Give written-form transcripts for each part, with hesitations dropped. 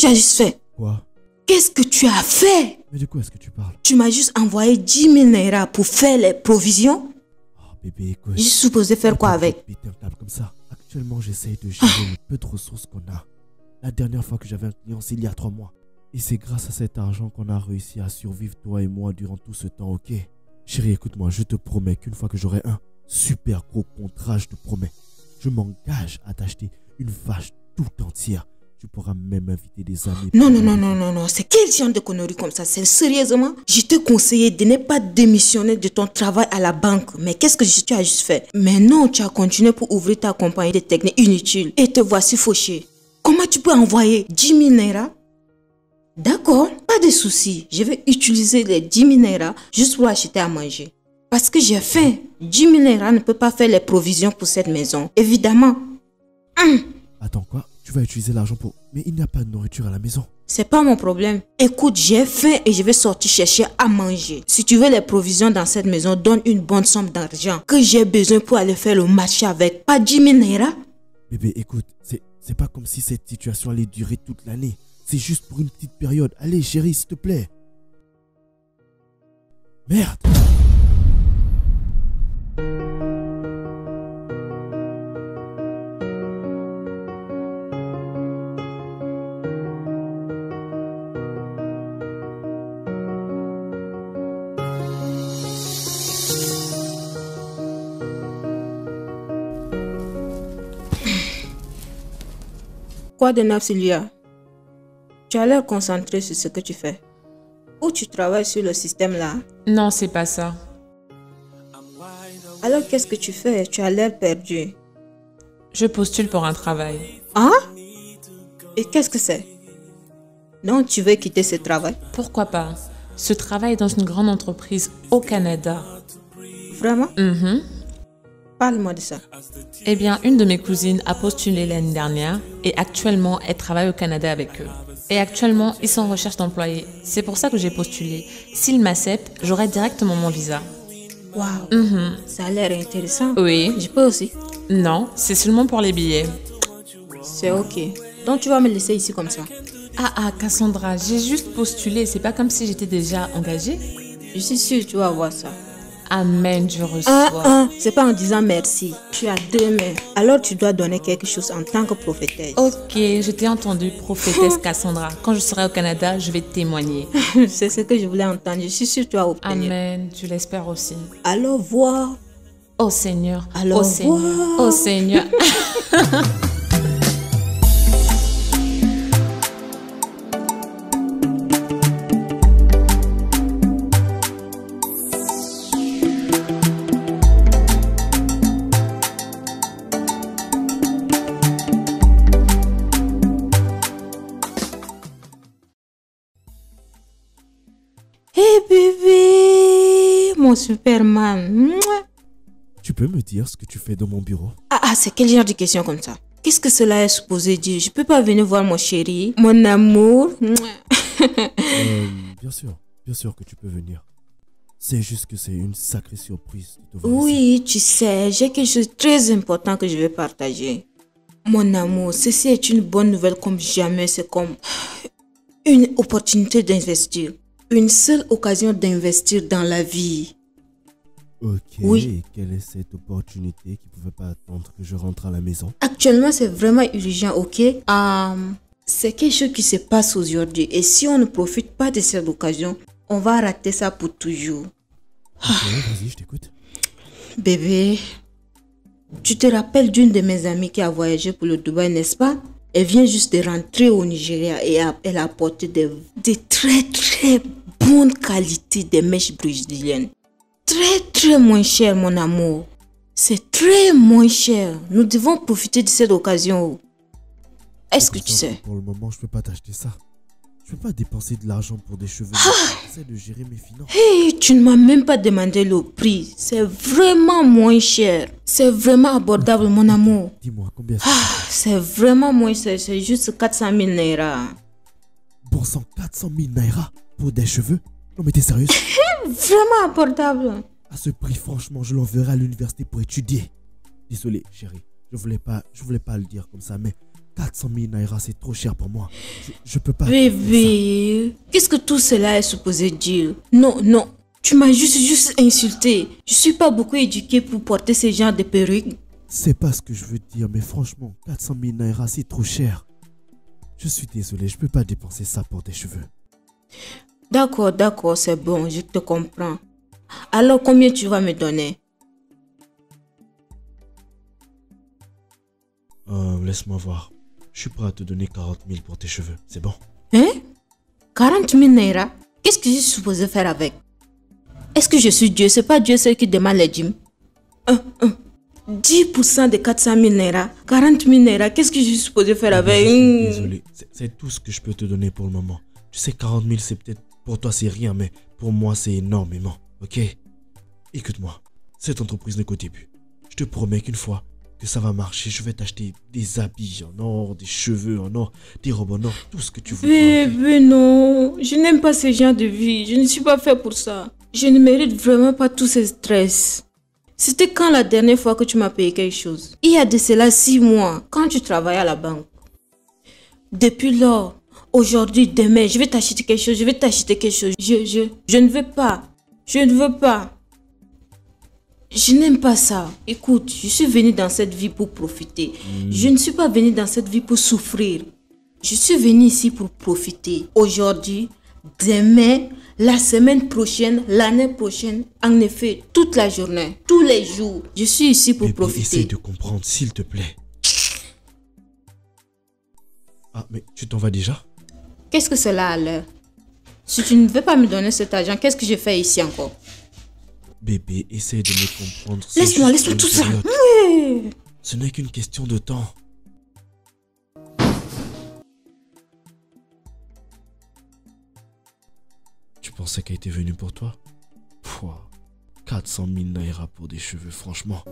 tu as juste fait? Quoi? Qu'est-ce que tu as fait? Mais de quoi est-ce que tu parles? Tu m'as juste envoyé 10 000 naira pour faire les provisions. Oh bébé, écoute. Je suis supposé faire quoi avec? Péter un câble comme ça. Actuellement, j'essaye de gérer le peu de ressources qu'on a. La dernière fois que j'avais un client, c'est il y a 3 mois. Et c'est grâce à cet argent qu'on a réussi à survivre, toi et moi, durant tout ce temps, ok? Chérie, écoute-moi, je te promets qu'une fois que j'aurai un super gros contrat, je te promets, je m'engage à t'acheter une vache tout entière. Tu pourras même inviter des amis. Non. C'est quel genre de conneries comme ça? C'est sérieusement? Je t'ai conseillé de ne pas démissionner de ton travail à la banque. Mais qu'est-ce que tu as juste fait? Mais non, tu as continué pour ouvrir ta compagnie de techniques inutiles. Et te voici fauché. Comment tu peux envoyer 10 000 naira? D'accord, pas de souci. Je vais utiliser les 10 000 naira juste pour acheter à manger. Parce que j'ai faim. 10 000 naira ne peut pas faire les provisions pour cette maison. Évidemment. Attends, quoi? Tu vas utiliser l'argent pour... Mais il n'y a pas de nourriture à la maison. C'est pas mon problème. Écoute, j'ai faim et je vais sortir chercher à manger. Si tu veux les provisions dans cette maison, donne une bonne somme d'argent que j'ai besoin pour aller faire le marché avec. Pas 10 000 naira. Bébé, écoute, c'est pas comme si cette situation allait durer toute l'année. C'est juste pour une petite période. Allez, chérie, s'il te plaît. Merde! Quoi de neuf, Sylvia? Tu as l'air concentré sur ce que tu fais. Ou tu travailles sur le système là? Non, c'est pas ça. Alors qu'est-ce que tu fais? Tu as l'air perdu. Je postule pour un travail. Hein? Et qu'est-ce que c'est? Non, tu veux quitter ce travail? Pourquoi pas? Ce travail est dans une grande entreprise au Canada. Vraiment? Mhm. Parle-moi de ça. Eh bien, une de mes cousines a postulé l'année dernière et actuellement, elle travaille au Canada avec eux. Et actuellement, ils sont en recherche d'employés. C'est pour ça que j'ai postulé. S'ils m'acceptent, j'aurai directement mon visa. Waouh, ça a l'air intéressant. Oui. Je peux aussi? Non, c'est seulement pour les billets. C'est ok. Donc tu vas me laisser ici comme ça? Ah, Cassandra, j'ai juste postulé. C'est pas comme si j'étais déjà engagée. Je suis sûre que tu vas voir ça. Amen, je reçois. C'est pas en disant merci. Tu as 2 mains. Alors tu dois donner quelque chose en tant que prophétesse. Ok, je t'ai entendu, prophétesse Cassandra. Quand je serai au Canada, je vais témoigner. C'est ce que je voulais entendre. Je suis sûre que tu vas obtenir. Amen, je l'espère aussi. Alors vois. Oh Seigneur, Alors oh Seigneur, vois. oh Seigneur. Hey bébé, mon Superman. Mouah. Tu peux me dire ce que tu fais dans mon bureau? C'est quel genre de question comme ça? Qu'est-ce que cela est supposé dire? Je peux pas venir voir mon chéri, mon amour. Mouah. Bien sûr que tu peux venir. C'est juste que c'est une sacrée surprise de te voir ici. Oui, tu sais, j'ai quelque chose de très important que je vais partager. Mon amour, ceci est une bonne nouvelle comme jamais. C'est comme une opportunité d'investir. Une seule occasion d'investir dans la vie. Ok, Oui. et quelle est cette opportunité qui ne pouvait pas attendre que je rentre à la maison? Actuellement, c'est vraiment urgent, ok? C'est quelque chose qui se passe aujourd'hui. Et si on ne profite pas de cette occasion, on va rater ça pour toujours. Ok, vas-y, je t'écoute. Bébé, tu te rappelles d'une de mes amies qui a voyagé pour le Dubaï, n'est-ce pas? Elle vient juste de rentrer au Nigeria et elle a apporté de très bonne qualité de mèches brésiliennes. Très moins cher, mon amour. C'est très moins cher. Nous devons profiter de cette occasion. Est-ce que tu sais? Pour le moment, je peux pas t'acheter ça. Je peux pas dépenser de l'argent pour des cheveux. J'essaie de gérer mes finances. Hey, tu ne m'as même pas demandé le prix. C'est vraiment moins cher. C'est vraiment abordable, mon amour. Dis-moi, combien C'est vraiment moins cher. C'est juste 400 000 naira. Bon sang, 400 000 naira pour des cheveux? Non mais t'es sérieuse? Vraiment abordable. À ce prix, franchement, je l'enverrai à l'université pour étudier. Désolé, chérie. Je voulais pas le dire comme ça, mais 400 000 naira, c'est trop cher pour moi. Je peux pas. Bébé, qu'est-ce que tout cela est supposé dire? Non, non, tu m'as juste insulté. Je suis pas beaucoup éduquée pour porter ce genre de perruque. C'est pas ce que je veux dire, mais franchement, 400 000 naira, c'est trop cher. Je suis désolé, je peux pas dépenser ça pour des cheveux. D'accord, d'accord, c'est bon, je te comprends. Alors, combien tu vas me donner? Laisse-moi voir. Je suis prêt à te donner 40 000 pour tes cheveux, c'est bon? Hein? 40 000 naira? Qu'est-ce que je suis supposé faire avec? Est-ce que je suis Dieu? C'est pas Dieu seul qui demande les dîmes. 10% de 400 000 naira. 40 000 naira. Qu'est-ce que je suis supposé faire avec? Je suis désolé, c'est tout ce que je peux te donner pour le moment. Tu sais, 40 000, c'est peut-être... Pour toi, c'est rien, mais pour moi, c'est énormément, ok? Écoute-moi, cette entreprise n'est qu'au début. Je te promets qu'une fois que ça va marcher, je vais t'acheter des habits en or, des cheveux en or, des robes en or, tout ce que tu veux. Bébé, non. Je n'aime pas ce genre de vie. Je ne suis pas fait pour ça. Je ne mérite vraiment pas tout ce stress. C'était quand la dernière fois que tu m'as payé quelque chose? Il y a de cela 6 mois, quand tu travaillais à la banque. Depuis lors, aujourd'hui, demain, je vais t'acheter quelque chose, je vais t'acheter quelque chose. Je ne veux pas. Je ne veux pas. Je n'aime pas ça. Écoute, je suis venue dans cette vie pour profiter. Je ne suis pas venue dans cette vie pour souffrir. Je suis venue ici pour profiter. Aujourd'hui, demain, la semaine prochaine, l'année prochaine, en effet, toute la journée, tous les jours. Je suis ici pour profiter. Essaye de comprendre, s'il te plaît. Ah, mais tu t'en vas déjà? Qu'est-ce que cela a l'air? Si tu ne veux pas me donner cet argent, qu'est-ce que je fais ici encore? Bébé, essaye de me comprendre. Laisse-moi tout ça. Oui. Ce n'est qu'une question de temps. Tu pensais qu'elle était venue pour toi? Pouah, 400 000 naira pour des cheveux, franchement.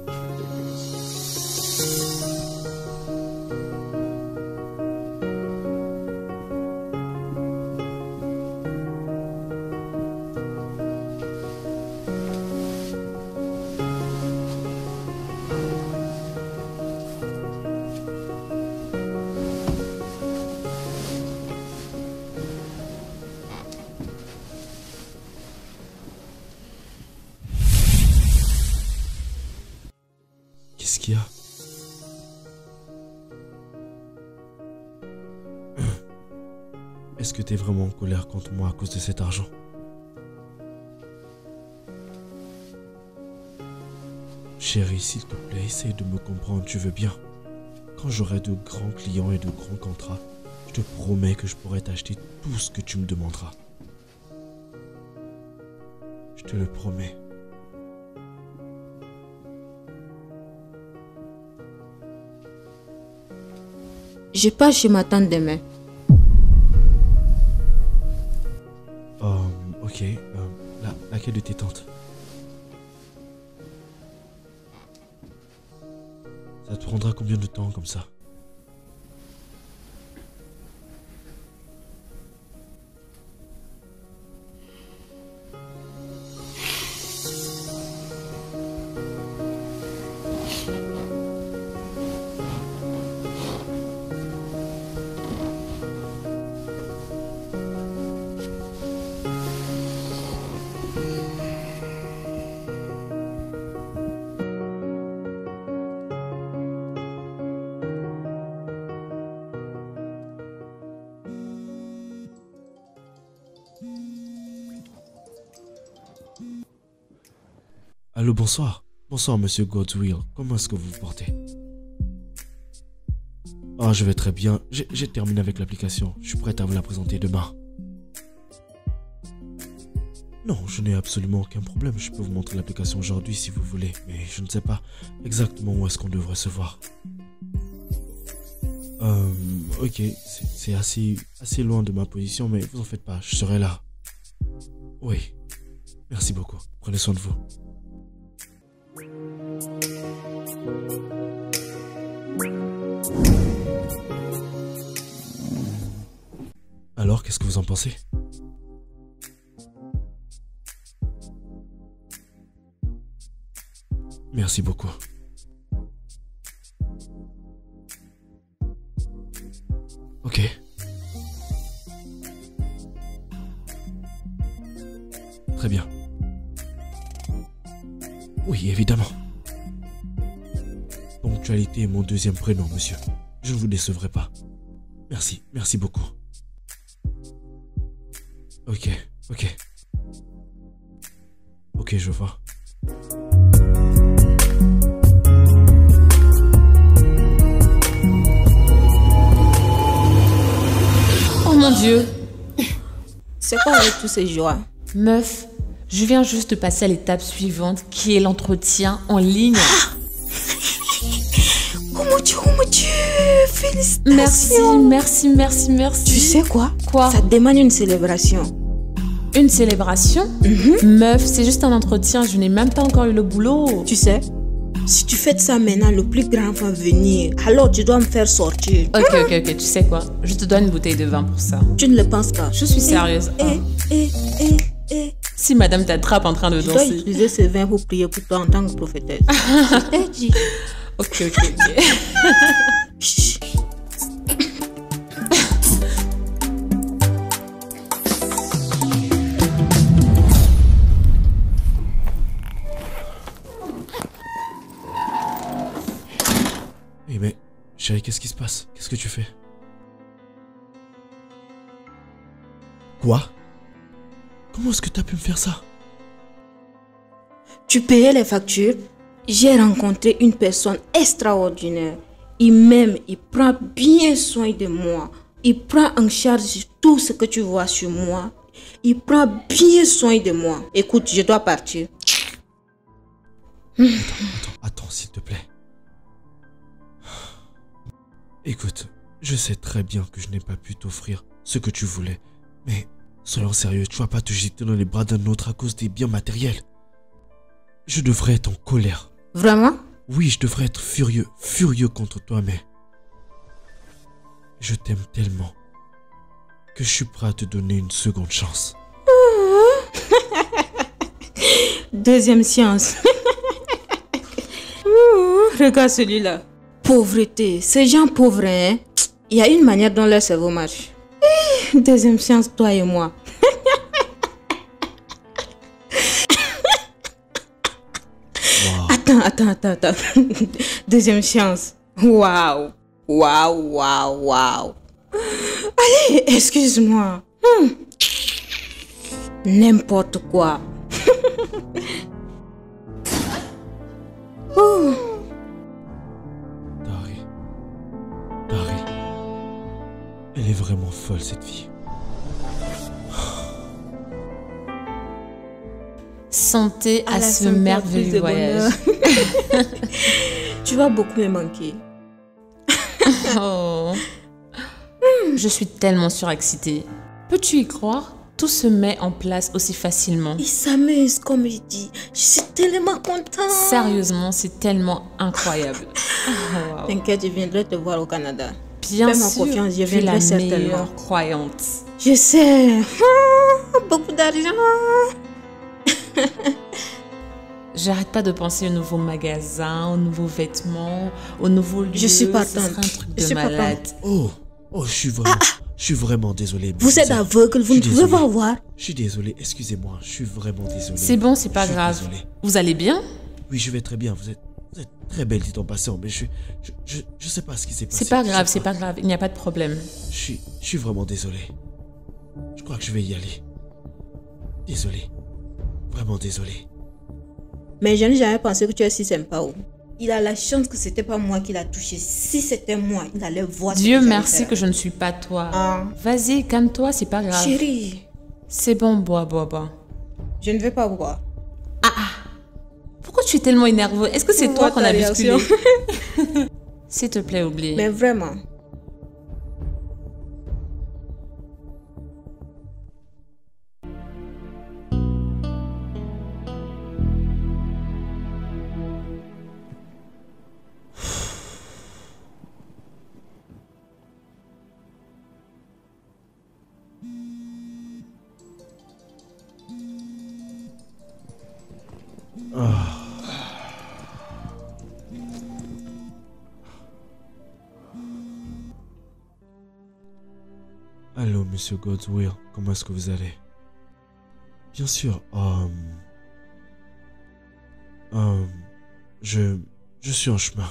Qu'est-ce qu'il y a? Est-ce que t'es vraiment en colère contre moi à cause de cet argent? Chérie, s'il te plaît, essaye de me comprendre, tu veux bien. Quand j'aurai de grands clients et de grands contrats, je te promets que je pourrai t'acheter tout ce que tu me demanderas. Je te le promets. Je pars chez ma tante demain. Ok. Laquelle de tes tantes? Ça te prendra combien de temps comme ça? Allô, bonsoir. Bonsoir, monsieur Godswill. Comment est-ce que vous vous portez? Ah, je vais très bien. J'ai terminé avec l'application. Je suis prêt à vous la présenter demain. Non, je n'ai absolument aucun problème. Je peux vous montrer l'application aujourd'hui si vous voulez. Mais je ne sais pas exactement où est-ce qu'on devrait se voir. Ok, c'est assez loin de ma position, mais vous en faites pas, je serai là. Oui, merci beaucoup. Prenez soin de vous. Alors, qu'est-ce que vous en pensez? Merci beaucoup. Ok. Très bien. Oui, évidemment. Ponctualité est mon deuxième prénom, monsieur. Je ne vous décevrai pas. Merci, merci beaucoup. Ok, ok. Ok, je vois. Oh mon Dieu! C'est quoi avec tous ces joies? Meuf, je viens juste de passer à l'étape suivante qui est l'entretien en ligne. Oh mon Dieu, félicitations. Merci. Tu sais quoi? Quoi? Ça demande une célébration. Une célébration? Meuf, c'est juste un entretien, je n'ai même pas encore eu le boulot. Tu sais, si tu fais de ça maintenant, le plus grand va venir. Alors tu dois me faire sortir. Ok, tu sais quoi? Je te donne une bouteille de vin pour ça. Tu ne le penses pas? Je suis sérieuse. Si madame t'attrape en train de Tu dois danser. utiliser ce vin pour prier pour toi en tant que prophétesse. Je t'ai dit. Ok. Chut. Eh mais, chérie, qu'est-ce qui se passe? Qu'est-ce que tu fais? Quoi? Comment est-ce que t'as pu me faire ça? Tu payais les factures. J'ai rencontré une personne extraordinaire. Il m'aime, il prend bien soin de moi. Il prend en charge tout ce que tu vois sur moi. Il prend bien soin de moi. Écoute, je dois partir. Attends, s'il te plaît. Écoute, je sais très bien que je n'ai pas pu t'offrir ce que tu voulais. Mais, soyons sérieux, tu vas pas te jeter dans les bras d'un autre à cause des biens matériels. Je devrais être en colère. Vraiment? Oui, je devrais être furieux contre toi, mais... Je t'aime tellement que je suis prêt à te donner une seconde chance. Deuxième science. Regarde celui-là. Pauvreté. Ces gens pauvres, hein? Il y a une manière dont leur cerveau marche. Deuxième science, toi et moi. Wow. Attends. Deuxième chance. Waouh. Allez, excuse-moi. N'importe quoi. Dari. Elle est vraiment folle, cette fille. Santé à la ce santé, merveilleux plus de voyage. Tu vas beaucoup me manquer. Oh. Je suis tellement surexcitée. Peux-tu y croire? Tout se met en place aussi facilement. Il s'amuse, comme il dit. Je suis tellement contente. Sérieusement, c'est tellement incroyable. Oh, wow. T'inquiète, je viendrai te voir au Canada. Bien Fais-moi sûr, confiance, je tu es viendrai la certainement. meilleure croyante. Je sais. Beaucoup d'argent. J'arrête pas de penser aux nouveaux magasins, aux nouveaux vêtements, aux nouveaux lieux. Je suis partante. Ce sera un truc Je de suis malade. Oh, je suis vraiment désolé. Vous êtes mademoiselle. aveugle, vous Je ne suis pouvez désolé. pas voir. Je suis désolé, excusez-moi, je suis vraiment désolé. C'est bon, c'est pas Je suis grave. désolé. Vous allez bien? Oui, je vais très bien, vous êtes très belle dit en passant, mais je sais pas ce qui s'est passé. C'est pas je grave, sais c'est pas grave. Il n'y a pas de problème. Je suis vraiment désolé. Je crois que je vais y aller. Désolé. Vraiment désolé. Mais je n'ai jamais pensé que tu es si sympa. Oh. Il a la chance que c'était pas moi qui l'a touché. Si c'était moi, il allait voir. Dieu merci que je ne suis pas toi. Ah. Vas-y, calme-toi, c'est pas grave. Chérie, C'est bon, bois. je ne vais pas boire. Pourquoi tu es tellement énerveux? Est-ce que c'est On toi voit qu'on ta a bousculé? réaction. S'il te plaît, oublie. Mais vraiment. Allô, Monsieur Godswill, comment est-ce que vous allez? Bien sûr, je suis en chemin.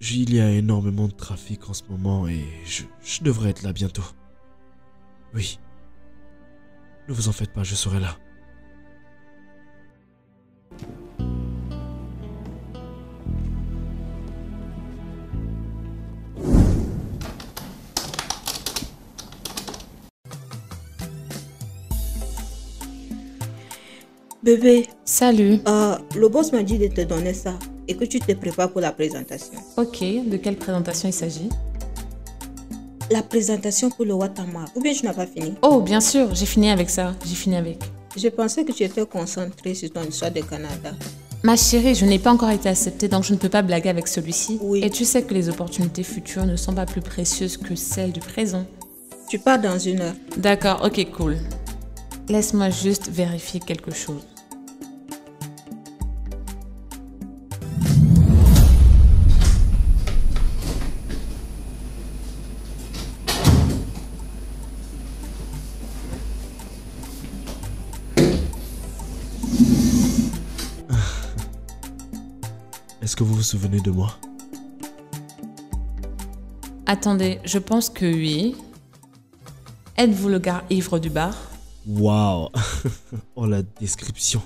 Il y a énormément de trafic en ce moment et je devrais être là bientôt. Oui. Ne vous en faites pas, je serai là. Bébé, Salut. le boss m'a dit de te donner ça et que tu te prépares pour la présentation. Ok, de quelle présentation il s'agit? La présentation pour le Watermark. Ou bien tu n'as pas fini? Oh, bien sûr, j'ai fini avec ça. J'ai fini avec. Je pensais que tu étais concentrée sur ton histoire de Canada. Ma chérie, je n'ai pas encore été acceptée, donc je ne peux pas blaguer avec celui-ci. Oui. Et tu sais que les opportunités futures ne sont pas plus précieuses que celles du présent. Tu pars dans 1 heure. D'accord, ok, cool. Laisse-moi juste vérifier quelque chose. Est-ce que vous vous souvenez de moi? Attendez, je pense que oui. Êtes-vous le gars ivre du bar? Waouh. Oh, la description.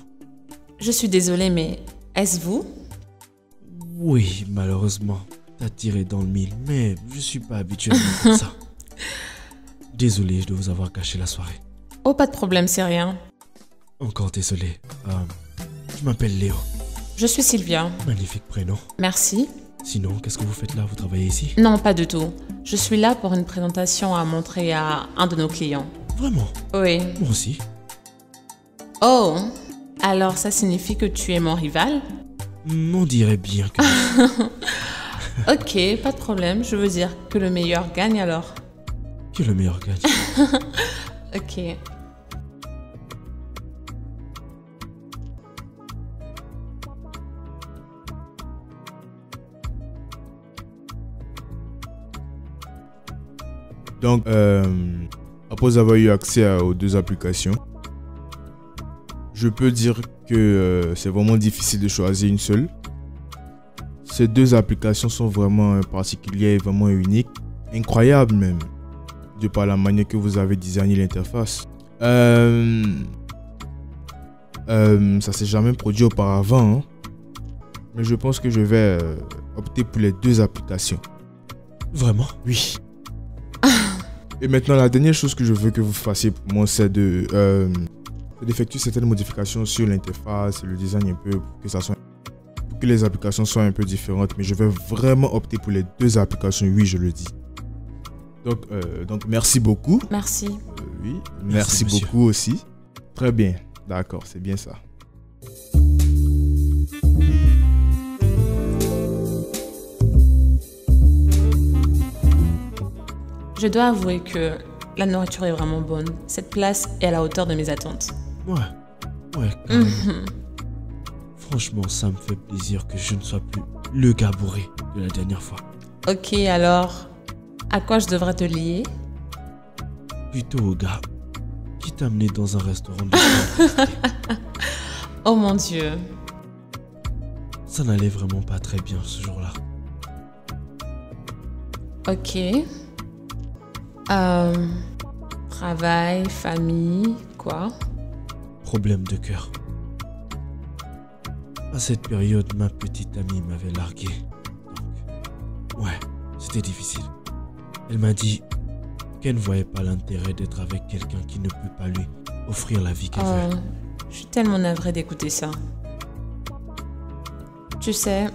Je suis désolée, mais est-ce vous? Oui, malheureusement, t'as tiré dans le mille, mais je suis pas habitué à faire ça. Désolé de vous avoir gâché la soirée. Oh, pas de problème, c'est rien. Encore désolé. Je m'appelle Léo. Je suis Sylvia. Magnifique prénom. Merci. Sinon, qu'est-ce que vous faites là? Vous travaillez ici? Non, pas du tout. Je suis là pour une présentation à montrer à un de nos clients. Vraiment? Oui. Moi aussi. Oh, alors ça signifie que tu es mon rival? On dirait bien que... Ok, pas de problème. Je veux dire que le meilleur gagne alors. Que le meilleur gagne. Ok. Donc, après avoir eu accès aux 2 applications, je peux dire que c'est vraiment difficile de choisir une seule. Ces 2 applications sont vraiment particulières et vraiment uniques, incroyables même, de par la manière que vous avez designé l'interface. Ça s'est jamais produit auparavant, hein, mais je pense que je vais opter pour les 2 applications. Vraiment? Oui. Et maintenant, la dernière chose que je veux que vous fassiez pour moi, c'est d'effectuer certaines modifications sur l'interface, le design un peu, pour que les applications soient un peu différentes. Mais je vais vraiment opter pour les 2 applications, oui, je le dis. Donc merci beaucoup. Merci. Oui, merci beaucoup aussi. Très bien, d'accord, c'est bien ça. Je dois avouer que la nourriture est vraiment bonne. Cette place est à la hauteur de mes attentes. Ouais, carrément. Franchement, ça me fait plaisir que je ne sois plus le gars bourré de la dernière fois. Ok, alors, à quoi je devrais te lier? Plutôt au gars qui t'a amené dans un restaurant de... Oh mon Dieu. Ça n'allait vraiment pas très bien ce jour-là. Ok. Travail, famille, quoi? Problème de cœur. À cette période, ma petite amie m'avait largué. Donc, ouais, c'était difficile. Elle m'a dit qu'elle ne voyait pas l'intérêt d'être avec quelqu'un qui ne peut pas lui offrir la vie qu'elle veut. Je suis tellement navrée d'écouter ça. Tu sais,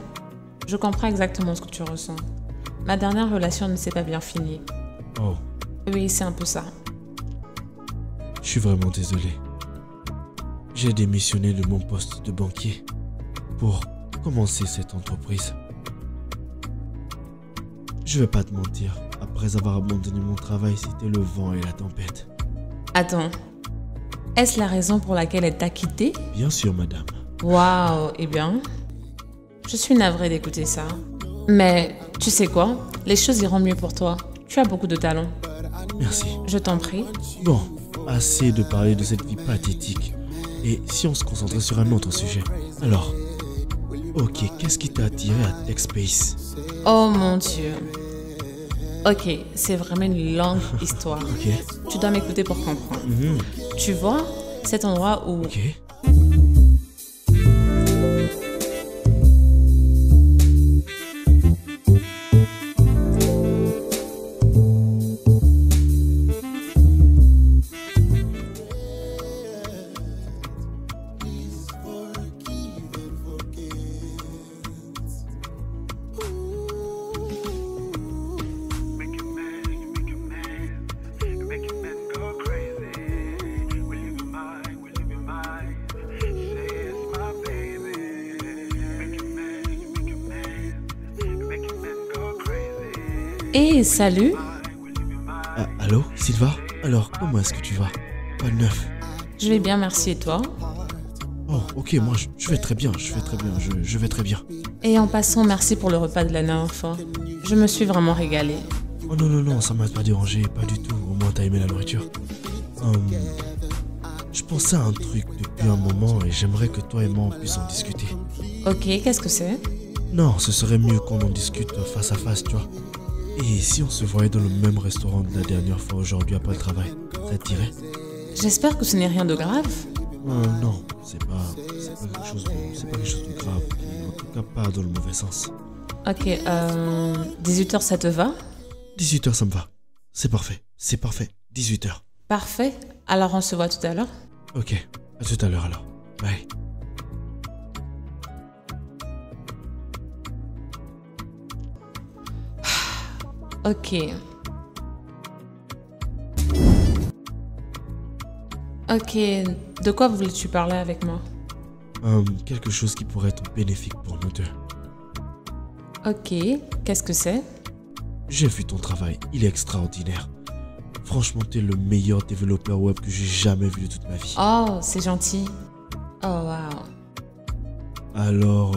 je comprends exactement ce que tu ressens. Ma dernière relation ne s'est pas bien finie. Oh. Oui, c'est un peu ça. Je suis vraiment désolé. J'ai démissionné de mon poste de banquier pour commencer cette entreprise. Je vais pas te mentir, après avoir abandonné mon travail, c'était le vent et la tempête. Attends, est-ce la raison pour laquelle elle t'a quitté? Bien sûr, madame. Waouh, eh bien, je suis navrée d'écouter ça. Mais tu sais quoi? Les choses iront mieux pour toi. Tu as beaucoup de talent. Merci. Je t'en prie. Bon, assez de parler de cette vie pathétique. Et si on se concentrait sur un autre sujet? Alors, ok, qu'est-ce qui t'a attiré à TechSpace? Oh mon Dieu. Ok, c'est vraiment une longue histoire. Ok. Tu dois m'écouter pour comprendre. Mhm. Tu vois, cet endroit où... Ok. Hey, salut. Ah, allô, Sylva? Alors, comment est-ce que tu vas? Pas de neuf? Je vais bien, merci, et toi? Oh, ok, moi je vais très bien, je vais très bien. Et en passant, merci pour le repas de la dernière fois. Je me suis vraiment régalée. Oh non, non, non, ça m'a pas dérangé, pas du tout, au moins t'as aimé la nourriture. Je pensais à un truc depuis un moment et j'aimerais que toi et moi on puisse en discuter. Ok, qu'est-ce que c'est? Non, ce serait mieux qu'on en discute face à face, tu vois. Et si on se voyait dans le même restaurant de la dernière fois aujourd'hui après le travail, ça t'irait? J'espère que ce n'est rien de grave. Non, c'est pas quelque chose de grave, en tout cas pas dans le mauvais sens. Ok, 18h, ça te va? 18h ça me va, c'est parfait, 18h. Parfait. Alors on se voit tout à l'heure. Ok, à tout à l'heure alors, bye. Ok. Ok, de quoi voulais-tu parler avec moi? Quelque chose qui pourrait être bénéfique pour nous deux. Ok, qu'est-ce que c'est? J'ai vu ton travail, il est extraordinaire. Franchement, t'es le meilleur développeur web que j'ai jamais vu de toute ma vie. Oh, c'est gentil. Oh, wow. Alors,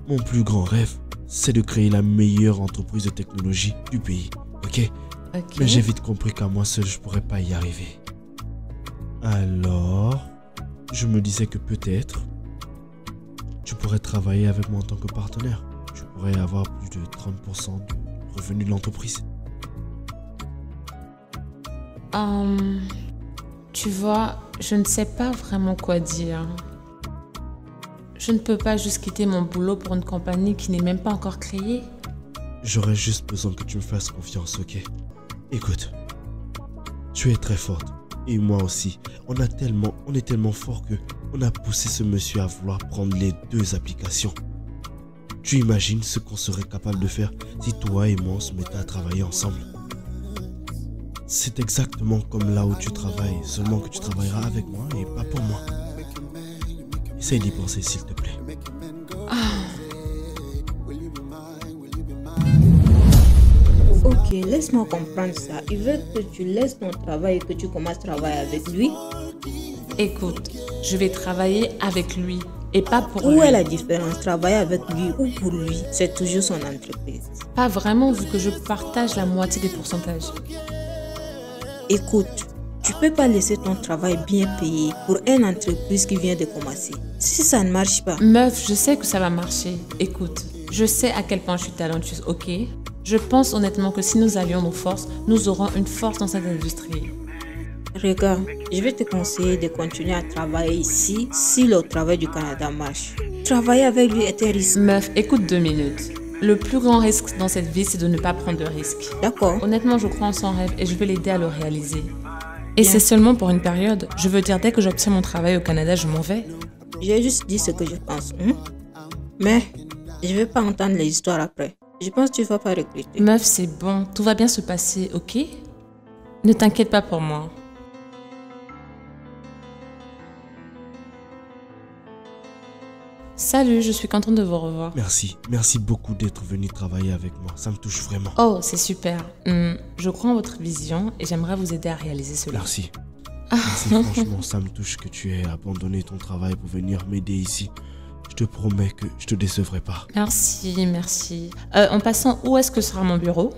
mon plus grand rêve, c'est de créer la meilleure entreprise de technologie du pays, ok? Ok. Mais j'ai vite compris qu'à moi seul, je pourrais pas y arriver. Alors, je me disais que peut-être, tu pourrais travailler avec moi en tant que partenaire. Tu pourrais avoir plus de 30% du revenu de l'entreprise. Tu vois, je ne sais pas vraiment quoi dire. Je ne peux pas juste quitter mon boulot pour une compagnie qui n'est même pas encore créée. J'aurais juste besoin que tu me fasses confiance, ok? Écoute, tu es très forte. Et moi aussi. On est tellement fort que on a poussé ce monsieur à vouloir prendre les deux applications. Tu imagines ce qu'on serait capable de faire si toi et moi on se mettait à travailler ensemble? C'est exactement comme là où tu travailles, seulement que tu travailleras avec moi et pas pour moi. Essaye d'y penser s'il te plaît. Ok, laisse-moi comprendre ça. Il veut que tu laisses ton travail et que tu commences à travailler avec lui. Écoute, je vais travailler avec lui et pas pour lui. Où est la différence? Travailler avec lui ou pour lui? C'est toujours son entreprise. Pas vraiment vu que je partage la moitié des pourcentages. Écoute, tu peux pas laisser ton travail bien payé pour une entreprise qui vient de commencer. Si ça ne marche pas, Meuf, je sais que ça va marcher. Écoute, je sais à quel point je suis talentueuse, ok? Je pense honnêtement que si nous allions nos forces, nous aurons une force dans cette industrie. regarde, je vais te conseiller de continuer à travailler ici si le travail du Canada marche. Travailler avec lui est un risque. Meuf, écoute 2 minutes. Le plus grand risque dans cette vie, c'est de ne pas prendre de risques. D'accord? Honnêtement, je crois en son rêve et je veux l'aider à le réaliser. Et c'est seulement pour une période. Je veux dire, dès que j'obtiens mon travail au Canada, je m'en vais. J'ai juste dit ce que je pense. Mais je vais pas entendre les histoires après. Je pense que tu vas pas recruter. Meuf, c'est bon. Tout va bien se passer, ok? Ne t'inquiète pas pour moi. Salut, je suis contente de vous revoir. Merci beaucoup d'être venu travailler avec moi, ça me touche vraiment. Oh, c'est super. Je crois en votre vision et j'aimerais vous aider à réaliser cela. Merci. Merci, franchement, ça me touche que tu aies abandonné ton travail pour venir m'aider ici. Je te promets que je te décevrai pas. Merci. En passant, où est-ce que sera mon bureau?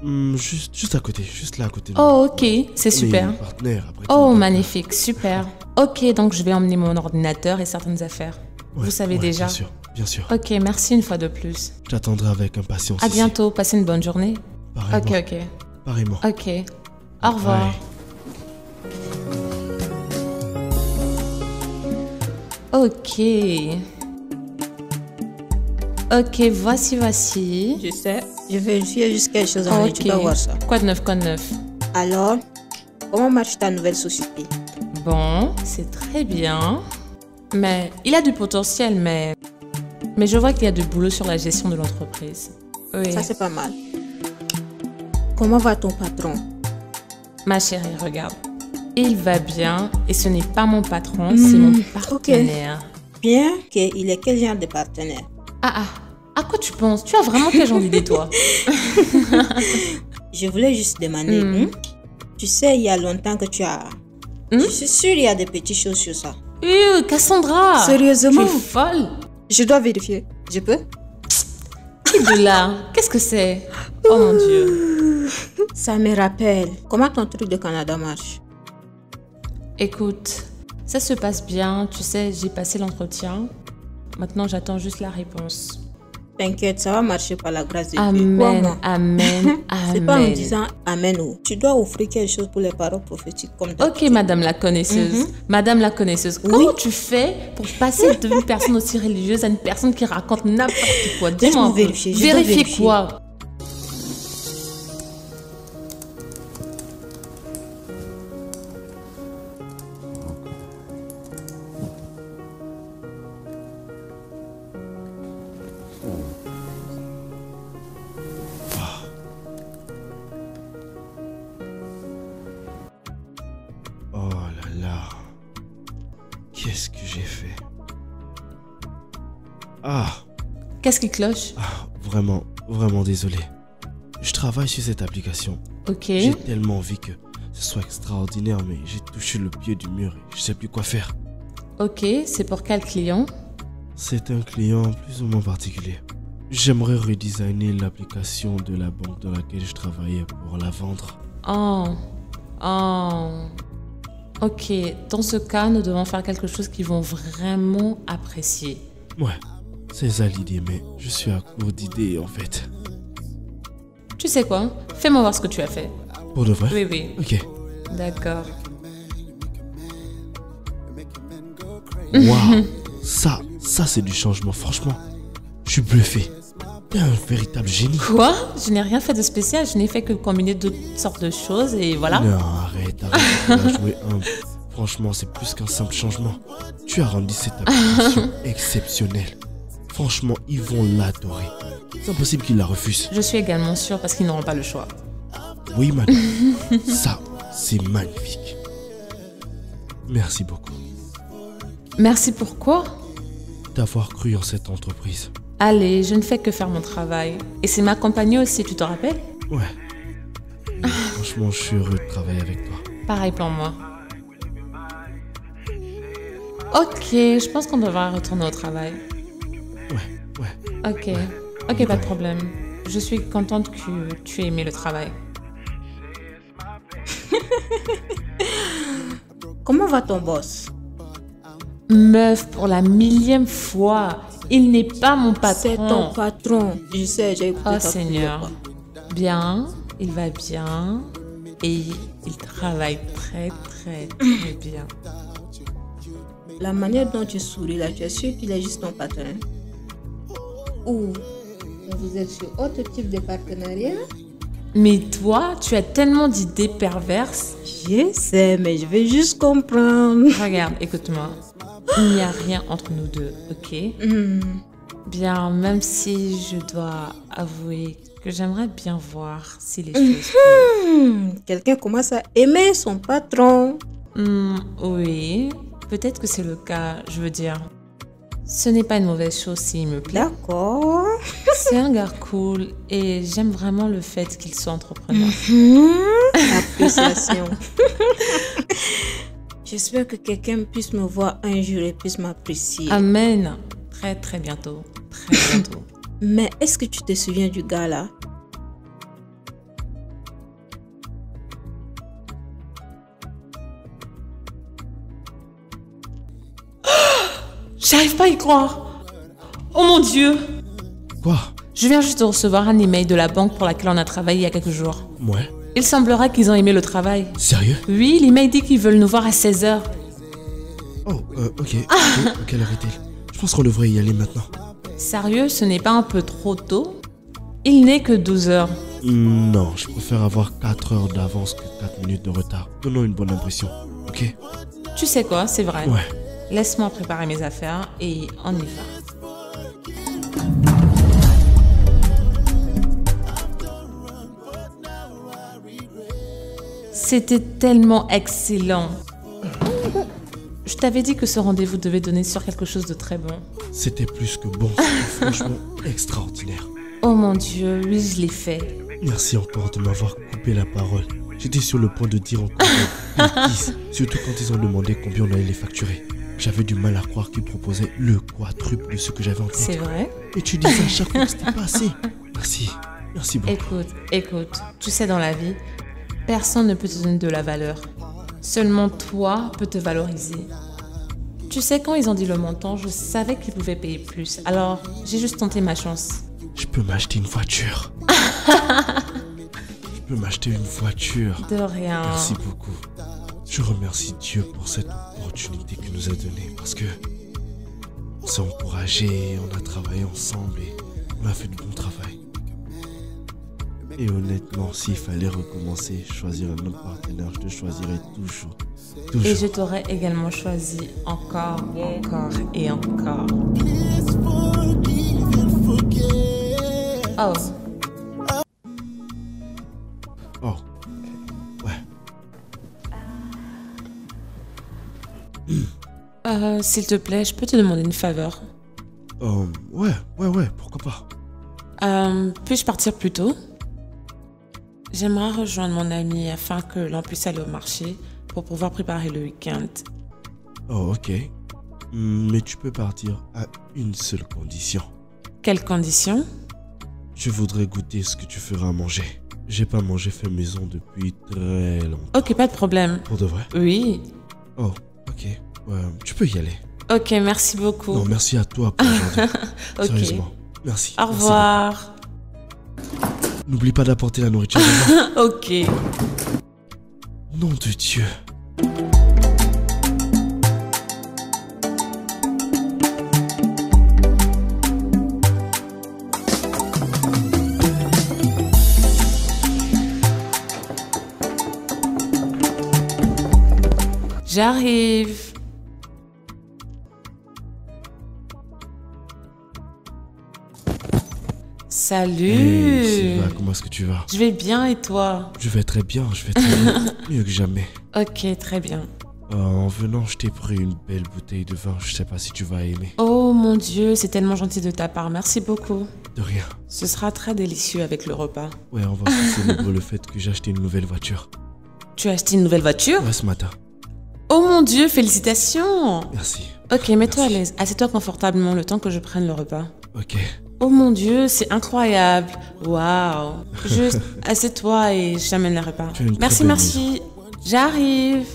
Juste à côté, juste là à côté. Oh, ok, c'est super. Partenaire, après Oh, magnifique, super. Ok, donc je vais emmener mon ordinateur et certaines affaires. Ouais, Vous savez déjà. Bien sûr, bien sûr. Ok, merci une fois de plus. Je t'attendrai avec impatience. À ici. bientôt, passez une bonne journée. Pareillement. Ok. Pareillement. Ok. Au revoir. Bye. Ok. Ok, voici. Je sais, je vérifie juste quelque chose en ligne, tu Ok. dois voir ça. Quoi de neuf? Alors, comment marche ta nouvelle société? Bon, c'est très bien. Mais il a du potentiel, mais je vois qu'il y a du boulot sur la gestion de l'entreprise. Oui. Ça, c'est pas mal. Comment va ton patron? Ma chérie, regarde. Il va bien et ce n'est pas mon patron, c'est mon partenaire. Bien qu'il est quel genre de partenaire? À quoi tu penses? Tu as vraiment quel genre d'idée, toi? Je voulais juste demander, tu sais, il y a longtemps que tu as... Je suis sûre il y a des petites choses sur ça. Cassandra! Sérieusement? Tu es folle? Je dois vérifier. Je peux? Qui de là? Qu'est-ce que c'est? Oh mon Dieu. Ça me rappelle. Comment ton truc de Canada marche? Écoute, ça se passe bien. Tu sais, j'ai passé l'entretien. Maintenant, j'attends juste la réponse. T'inquiète, ça va marcher par la grâce de Dieu. Amen, Crois-moi. amen, C'est pas en amen. disant amen ou. Tu dois offrir quelque chose pour les paroles prophétiques comme d'habitude. Ok, madame la connaisseuse. Madame la connaisseuse, comment tu fais pour passer d'une personne aussi religieuse à une personne qui raconte n'importe quoi? Dis-moi. Laisse-moi un peu. vérifier, je dois Vérifier vérifier. quoi? Oh là là. Qu'est-ce que j'ai fait? Qu'est-ce qui cloche? Vraiment, vraiment désolé. Je travaille sur cette application. Ok. J'ai tellement envie que ce soit extraordinaire, mais j'ai touché le pied du mur et je sais plus quoi faire. Ok, c'est pour quel client? C'est un client plus ou moins particulier. J'aimerais redesigner l'application de la banque dans laquelle je travaillais pour la vendre. Oh. Ok, dans ce cas, nous devons faire quelque chose qu'ils vont vraiment apprécier. Ouais, c'est ça l'idée, mais je suis à court d'idées en fait. Tu sais quoi? Fais-moi voir ce que tu as fait. Pour de vrai? Oui. Ok. D'accord. Waouh, ça c'est du changement, franchement. Je suis bluffé. T'es un véritable génie. Quoi? Je n'ai rien fait de spécial, je n'ai fait que combiner d'autres sortes de choses et voilà. Non, arrête, tu as joué un. Franchement, c'est plus qu'un simple changement. Tu as rendu cette application exceptionnelle. Franchement, ils vont l'adorer. C'est impossible qu'ils la refusent. Je suis également sûre parce qu'ils n'auront pas le choix. Oui, madame. Ça, c'est magnifique. Merci beaucoup Merci pour quoi? d'avoir cru en cette entreprise. Allez, je ne fais que faire mon travail. Et c'est ma compagnie aussi, tu te rappelles? Ouais. Franchement, je suis heureux de travailler avec toi. Pareil pour moi. Ok, je pense qu'on devra retourner au travail. Ouais. Ok, ok, pas de problème. Je suis contente que tu aies aimé le travail. Comment va ton boss? Meuf, pour la 1000e fois, il n'est pas mon patron. C'est ton patron. Je sais, j'ai écouté Oh ta Seigneur. plusieurs fois. Bien, il va bien et il travaille très bien. La manière dont tu souris là, tu es sûr qu'il est juste ton patron? Ou vous êtes sur autre type de partenariat? Mais toi, tu as tellement d'idées perverses. Je sais, mais je vais juste comprendre. Regarde, écoute-moi. Il n'y a rien entre nous deux, ok? Bien, même si je dois avouer que j'aimerais bien voir si les choses... Quelqu'un commence à aimer son patron. Oui, peut-être que c'est le cas, je veux dire. Ce n'est pas une mauvaise chose s'il me plaît. D'accord. C'est un gars cool et j'aime vraiment le fait qu'il soit entrepreneur. Appréciation. J'espère que quelqu'un puisse me voir un jour et puisse m'apprécier. Amen. Très bientôt. Très bientôt. Mais est-ce que tu te souviens du gars là? J'arrive pas à y croire. Oh mon Dieu. Quoi? Je viens juste de recevoir un email de la banque pour laquelle on a travaillé il y a quelques jours. Ouais. Il semblerait qu'ils ont aimé le travail. Sérieux? Oui, l'email dit qu'ils veulent nous voir à 16h. Oh, ok. Quelle heure est-il? Je pense qu'on devrait y aller maintenant. Sérieux, ce n'est pas un peu trop tôt? Il n'est que 12h. Non, je préfère avoir 4 heures d'avance que 4 minutes de retard. Donnons une bonne impression, ok? Tu sais quoi, c'est vrai. Ouais. Laisse-moi préparer mes affaires et on y va. C'était tellement excellent. Je t'avais dit que ce rendez-vous devait donner sur quelque chose de très bon. C'était plus que bon. C'était franchement extraordinaire. Oh mon Dieu, oui, je l'ai fait. Merci encore de m'avoir coupé la parole. J'étais sur le point de dire encore une bêtise, surtout quand ils ont demandé combien on allait les facturer. J'avais du mal à croire qu'ils proposaient le quadruple de ce que j'avais en tête. C'est vrai? Et tu disais à chaque fois que c'était pas assez. Merci. Merci beaucoup. Écoute, tu sais dans la vie, personne ne peut te donner de la valeur. Seulement toi peux te valoriser. Tu sais, quand ils ont dit le montant, je savais qu'ils pouvaient payer plus. Alors, j'ai juste tenté ma chance. Je peux m'acheter une voiture. Je peux m'acheter une voiture. De rien. Merci beaucoup. Je remercie Dieu pour cette opportunité qu'il nous a donnée parce que on s'est encouragés, on a travaillé ensemble et on a fait du bon travail. Et honnêtement, s'il fallait recommencer, choisir un autre partenaire, je te choisirais toujours. Et je t'aurais également choisi encore et encore. Oh. Oh. Ouais. S'il te plaît, je peux te demander une faveur? Ouais, pourquoi pas. Puis-je partir plus tôt? J'aimerais rejoindre mon ami afin que l'on puisse aller au marché pour pouvoir préparer le week-end. Oh, ok. Mais tu peux partir à une seule condition. Quelles conditions? Je voudrais goûter ce que tu feras à manger. J'ai pas mangé fait maison depuis très longtemps. Ok, pas de problème. Pour de vrai? Oui. Oh, ok. Tu peux y aller. Ok, merci beaucoup. Non, merci à toi pour aujourd'hui. Ok. Sérieusement. Merci. Au revoir. N'oublie pas d'apporter la nourriture demain. Ok. Nom de Dieu. J'arrive. Salut. Hey, Siva, comment est-ce que tu vas? Je vais bien et toi? Je vais très bien, mieux que jamais. Ok, très bien. En venant, je t'ai pris une belle bouteille de vin, je sais pas si tu vas aimer. Oh mon Dieu, c'est tellement gentil de ta part, merci beaucoup. De rien. Ce sera très délicieux avec le repas. Ouais, on va se célébrer le fait que j'ai acheté une nouvelle voiture. Tu as acheté une nouvelle voiture? Ouais, ce matin. Oh mon Dieu, félicitations. Merci. Ok, mets-toi à Merci. l'aise, assieds-toi confortablement le temps que je prenne le repas. Ok. Oh mon Dieu, c'est incroyable. Waouh. Juste assieds-toi et j'amène le repas. Tu as une très Merci, belle merci. J'arrive.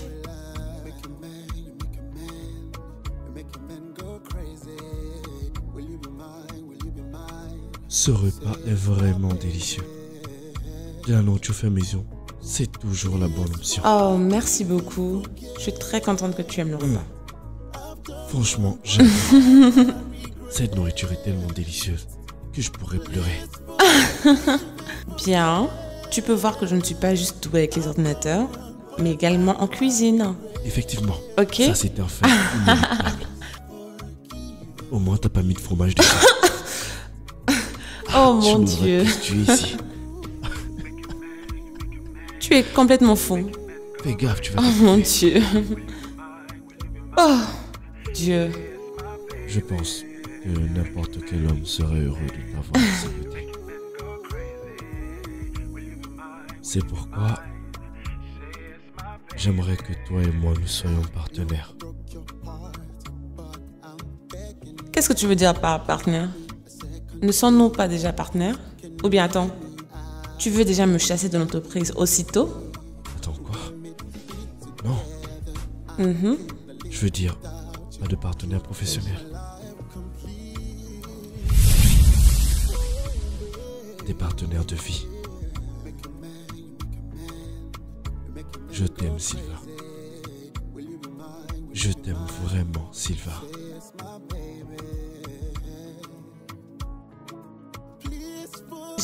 Ce repas est vraiment délicieux. La nourriture fait maison, c'est toujours la bonne option. Oh, merci beaucoup. Je suis très contente que tu aimes le repas. Franchement, j'aime. Cette nourriture est tellement délicieuse que je pourrais pleurer. Bien. Tu peux voir que je ne suis pas juste douée avec les ordinateurs, mais également en cuisine. Effectivement. Ok. Ça, c'est un fait inéluctable. Au moins, t'as pas mis de fromage dessus. Oh Je mon me Dieu. rappelle que tu es ici. Tu es complètement fou. Fais gaffe, tu vas Oh te mon tromper. Dieu. Oh Dieu. Je pense que n'importe quel homme serait heureux de t'avoir à ses côtés. C'est pourquoi j'aimerais que toi et moi nous soyons partenaires. Qu'est-ce que tu veux dire par partenaire? Ne sommes-nous pas déjà partenaires? Ou bien attends, tu veux déjà me chasser de l'entreprise aussitôt? Attends, quoi? Non, Mhm. je veux dire, pas de partenaire professionnel. des partenaires de vie. Je t'aime, Sylva. Je t'aime vraiment, Sylva.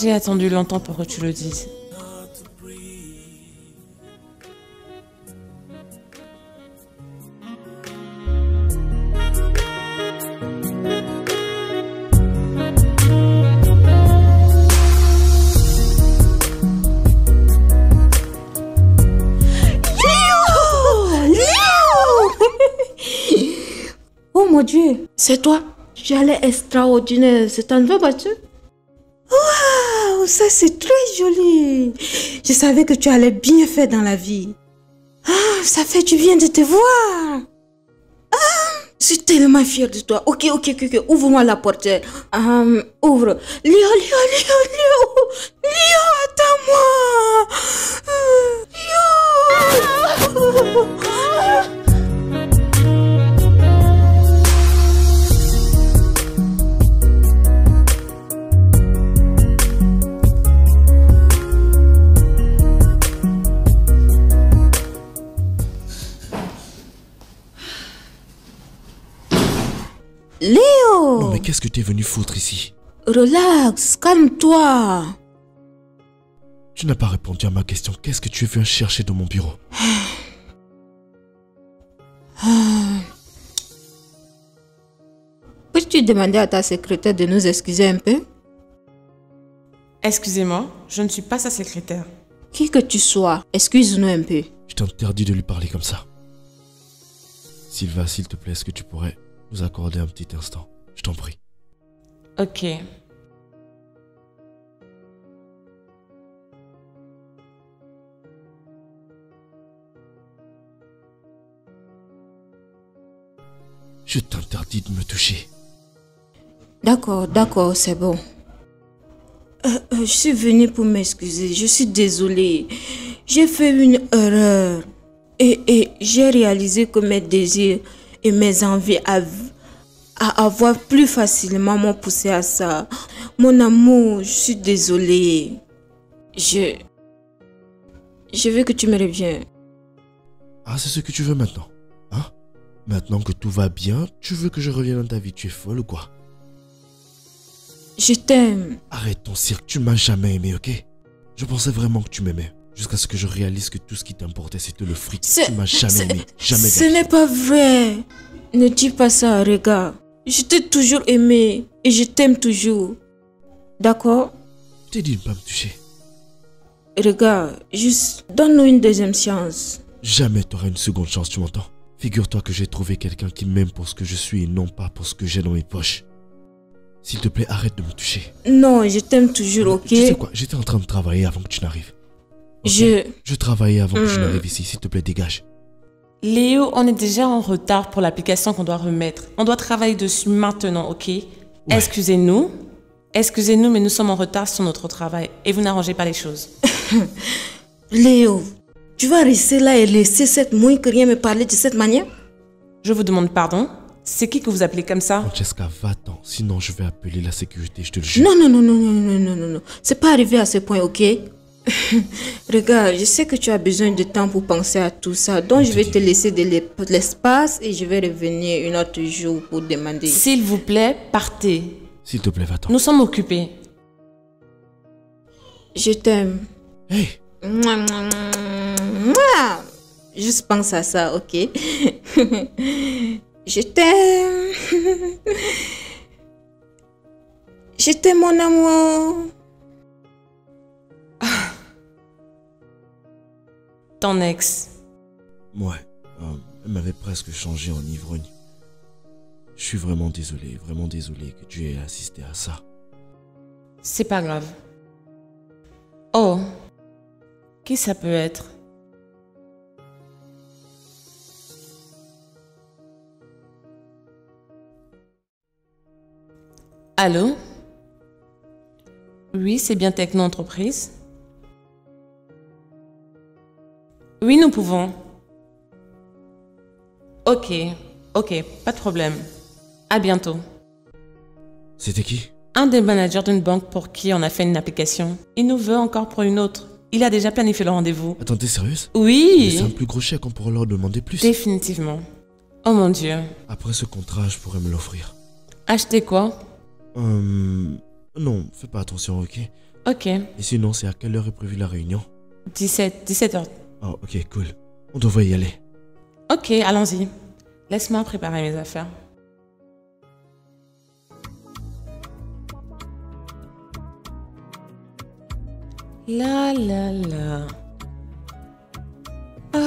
J'ai attendu longtemps pour que tu le dises. Oh mon Dieu, c'est toi. Tu allais extraordinaire. C'est un nouveau voiture. Waouh, ça c'est très joli. Je savais que tu allais bien faire dans la vie. Ah, ça fait du bien de te voir. Ah, je suis tellement fière de toi. Ok, ouvre-moi la porte. Ouvre. Léo, attends-moi. Léo. Léo! Non mais qu'est-ce que t'es venu foutre ici? Relax, calme-toi. Tu n'as pas répondu à ma question. Qu'est-ce que tu viens chercher dans mon bureau? Peux-tu demander à ta secrétaire de nous excuser un peu? Excusez-moi, je ne suis pas sa secrétaire. Qui que tu sois, excuse-nous un peu. Je t'interdis de lui parler comme ça. Sylva, s'il te plaît, est-ce que tu pourrais nous accorder un petit instant? Je t'en prie. Ok. Je t'interdis de me toucher. D'accord, c'est bon. Je suis venue pour m'excuser. Je suis désolée. J'ai fait une erreur. Et j'ai réalisé que mes désirs et mes envies à avoir plus facilement m'ont poussé à ça. Mon amour, je suis désolée. Je veux que tu me reviennes. Ah, c'est ce que tu veux maintenant? Hein? Maintenant que tout va bien, tu veux que je revienne dans ta vie? Tu es folle ou quoi? Je t'aime. Arrête ton cirque, tu m'as jamais aimé, ok? Je pensais vraiment que tu m'aimais. Jusqu'à ce que je réalise que tout ce qui t'importait, c'était le fric. Tu m'as jamais aimé. Jamais. Ce n'est pas vrai. Ne dis pas ça, regarde. Je t'ai toujours aimé et je t'aime toujours. D'accord? Je t'ai dit de ne pas me toucher. Regarde, juste donne-nous une deuxième chance. Jamais t'auras une seconde chance, tu m'entends? Figure-toi que j'ai trouvé quelqu'un qui m'aime pour ce que je suis et non pas pour ce que j'ai dans mes poches. S'il te plaît, arrête de me toucher. Non, je t'aime toujours, ok? Tu sais quoi? J'étais en train de travailler avant que tu n'arrives. Okay? Je travaillais avant que tu n'arrives ici. S'il te plaît, dégage. Léo, on est déjà en retard pour l'application qu'on doit remettre. On doit travailler dessus maintenant, ok? Ouais. Excusez-nous, mais nous sommes en retard sur notre travail et vous n'arrangez pas les choses. Léo, tu vas rester là et laisser cette mouille que rien me parler de cette manière? Je vous demande pardon. C'est qui que vous appelez comme ça? Francesca, va-t'en, sinon je vais appeler la sécurité, je te le jure. Non. C'est pas arrivé à ce point, ok? Regarde, je sais que tu as besoin de temps pour penser à tout ça, donc je vais te laisser de l'espace et je vais revenir un autre jour pour demander. S'il vous plaît, partez. S'il te plaît, va-t'en. Nous sommes occupés. Je t'aime. Hey! Juste pense à ça, ok? Je t'aime. Je t'aime, mon amour. Ton ex. Ouais, elle m'avait presque changé en ivrogne. Je suis vraiment désolé que tu aies assisté à ça. C'est pas grave. Oh, qui ça peut être? Allô? Oui, c'est bien Techno Entreprise. Oui, nous pouvons. Ok, pas de problème. À bientôt. C'était qui? Un des managers d'une banque pour qui on a fait une application, il nous veut encore pour une autre. Il a déjà planifié le rendez-vous. Attends, t'es sérieuse? Oui. C'est un plus gros chèque, on pourrait leur demander plus. Définitivement. Oh mon Dieu. Après ce contrat, je pourrais me l'offrir. Acheter quoi? Non, fais pas attention, ok? Ok. Et sinon, c'est à quelle heure est prévue la réunion? 17h. Oh, ok, cool. On devrait y aller. Ok, allons-y. Laisse-moi préparer mes affaires. La la la. Ah.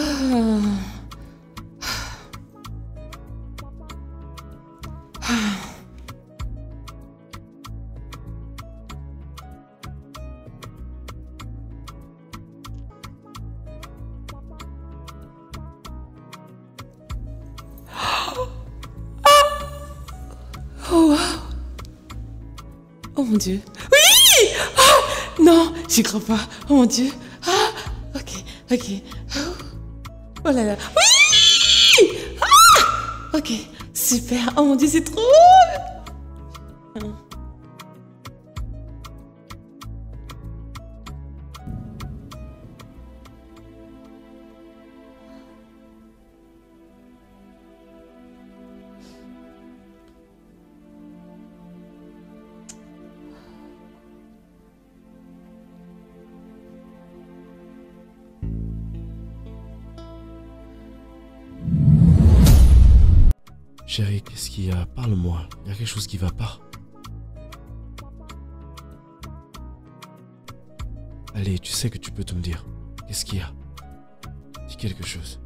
Oh, wow. Oh mon Dieu. Oui! Ah, non, j'y crois pas. Oh mon Dieu. Ah, ok. Oh là là. Oui! Ah, ok, super. Oh mon Dieu, c'est trop. Chérie, qu'est-ce qu'il y a? Parle-moi. Il y a quelque chose qui va pas. Allez, tu sais que tu peux tout me dire. Qu'est-ce qu'il y a? Dis quelque chose.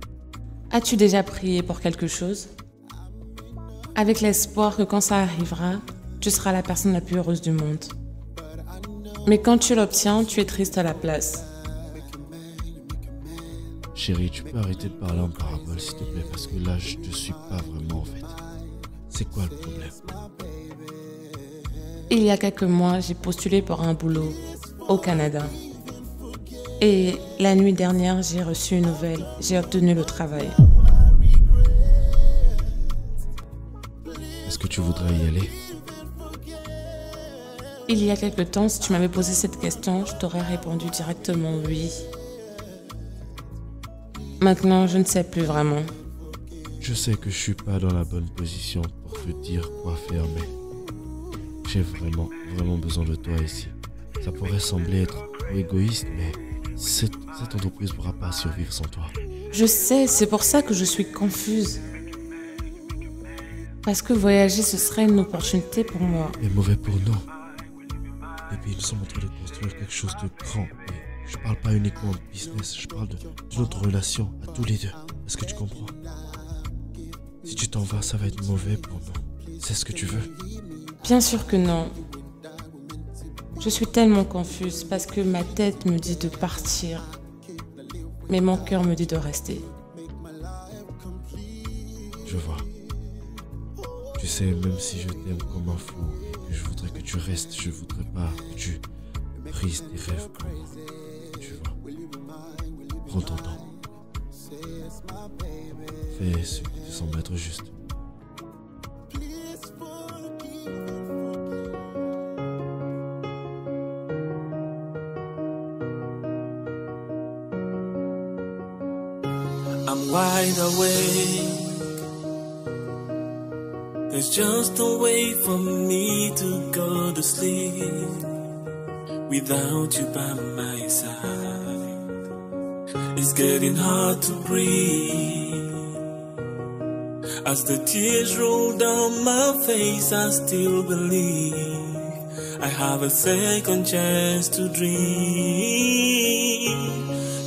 As-tu déjà prié pour quelque chose? Avec l'espoir que quand ça arrivera, tu seras la personne la plus heureuse du monde. Mais quand tu l'obtiens, tu es triste à la place. Chérie, tu peux arrêter de parler en parabole, s'il te plaît, parce que là, je te suis pas vraiment, en fait. C'est quoi le problème? Il y a quelques mois, j'ai postulé pour un boulot au Canada. Et la nuit dernière, j'ai reçu une nouvelle. J'ai obtenu le travail. Est-ce que tu voudrais y aller? Il y a quelque temps, si tu m'avais posé cette question, je t'aurais répondu directement oui. Maintenant, je ne sais plus vraiment. Je sais que je suis pas dans la bonne position pour te dire quoi faire, mais j'ai vraiment besoin de toi ici. Ça pourrait sembler être égoïste, mais cette entreprise ne pourra pas survivre sans toi. Je sais, c'est pour ça que je suis confuse. Parce que voyager, ce serait une opportunité pour moi. Mais mauvais pour nous. Et puis nous sommes en train de construire quelque chose de grand. Et je parle pas uniquement de business, je parle de notre relation à tous les deux. Est-ce que tu comprends? Si tu t'en vas, ça va être mauvais pour nous. C'est ce que tu veux? Bien sûr que non. Je suis tellement confuse parce que ma tête me dit de partir. Mais mon cœur me dit de rester. Je vois. Tu sais, même si je t'aime comme un fou et que je voudrais que tu restes, je voudrais pas que tu brises tes rêves pour moi. Tu vois. Prends ton temps. Fais ce qui te semble être juste. I'm wide awake. There's just a way for me to go to sleep without you by my side. It's getting hard to breathe. As the tears roll down my face, I still believe I have a second chance to dream.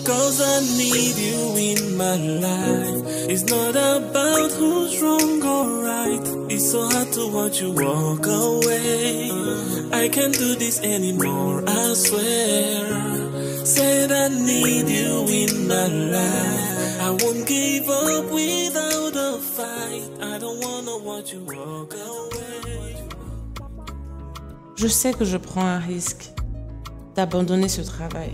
'Cause I need you in my life. It's not about who's wrong or right. It's so hard to watch you walk away. I can't do this anymore, I swear. Said I need you in my life. I won't give up without a fight. I don't wanna watch you walk away. Je sais que je prends un risque d'abandonner ce travail.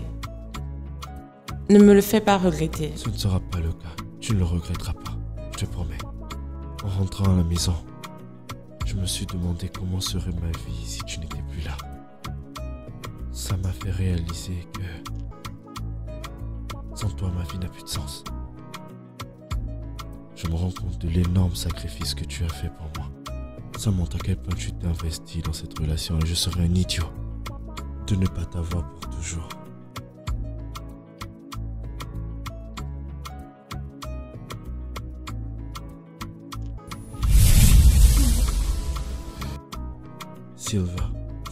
Ne me le fais pas regretter. Ce ne sera pas le cas. Tu ne le regretteras pas. Je te promets. En rentrant à la maison, Je me suis demandé comment serait ma vie si tu n'étais plus là. Ça m'a fait réaliser que sans toi, ma vie n'a plus de sens. Je me rends compte de l'énorme sacrifice que tu as fait pour moi. Ça montre à quel point tu t'es investi dans cette relation et je serais un idiot de ne pas t'avoir pour toujours. Silva,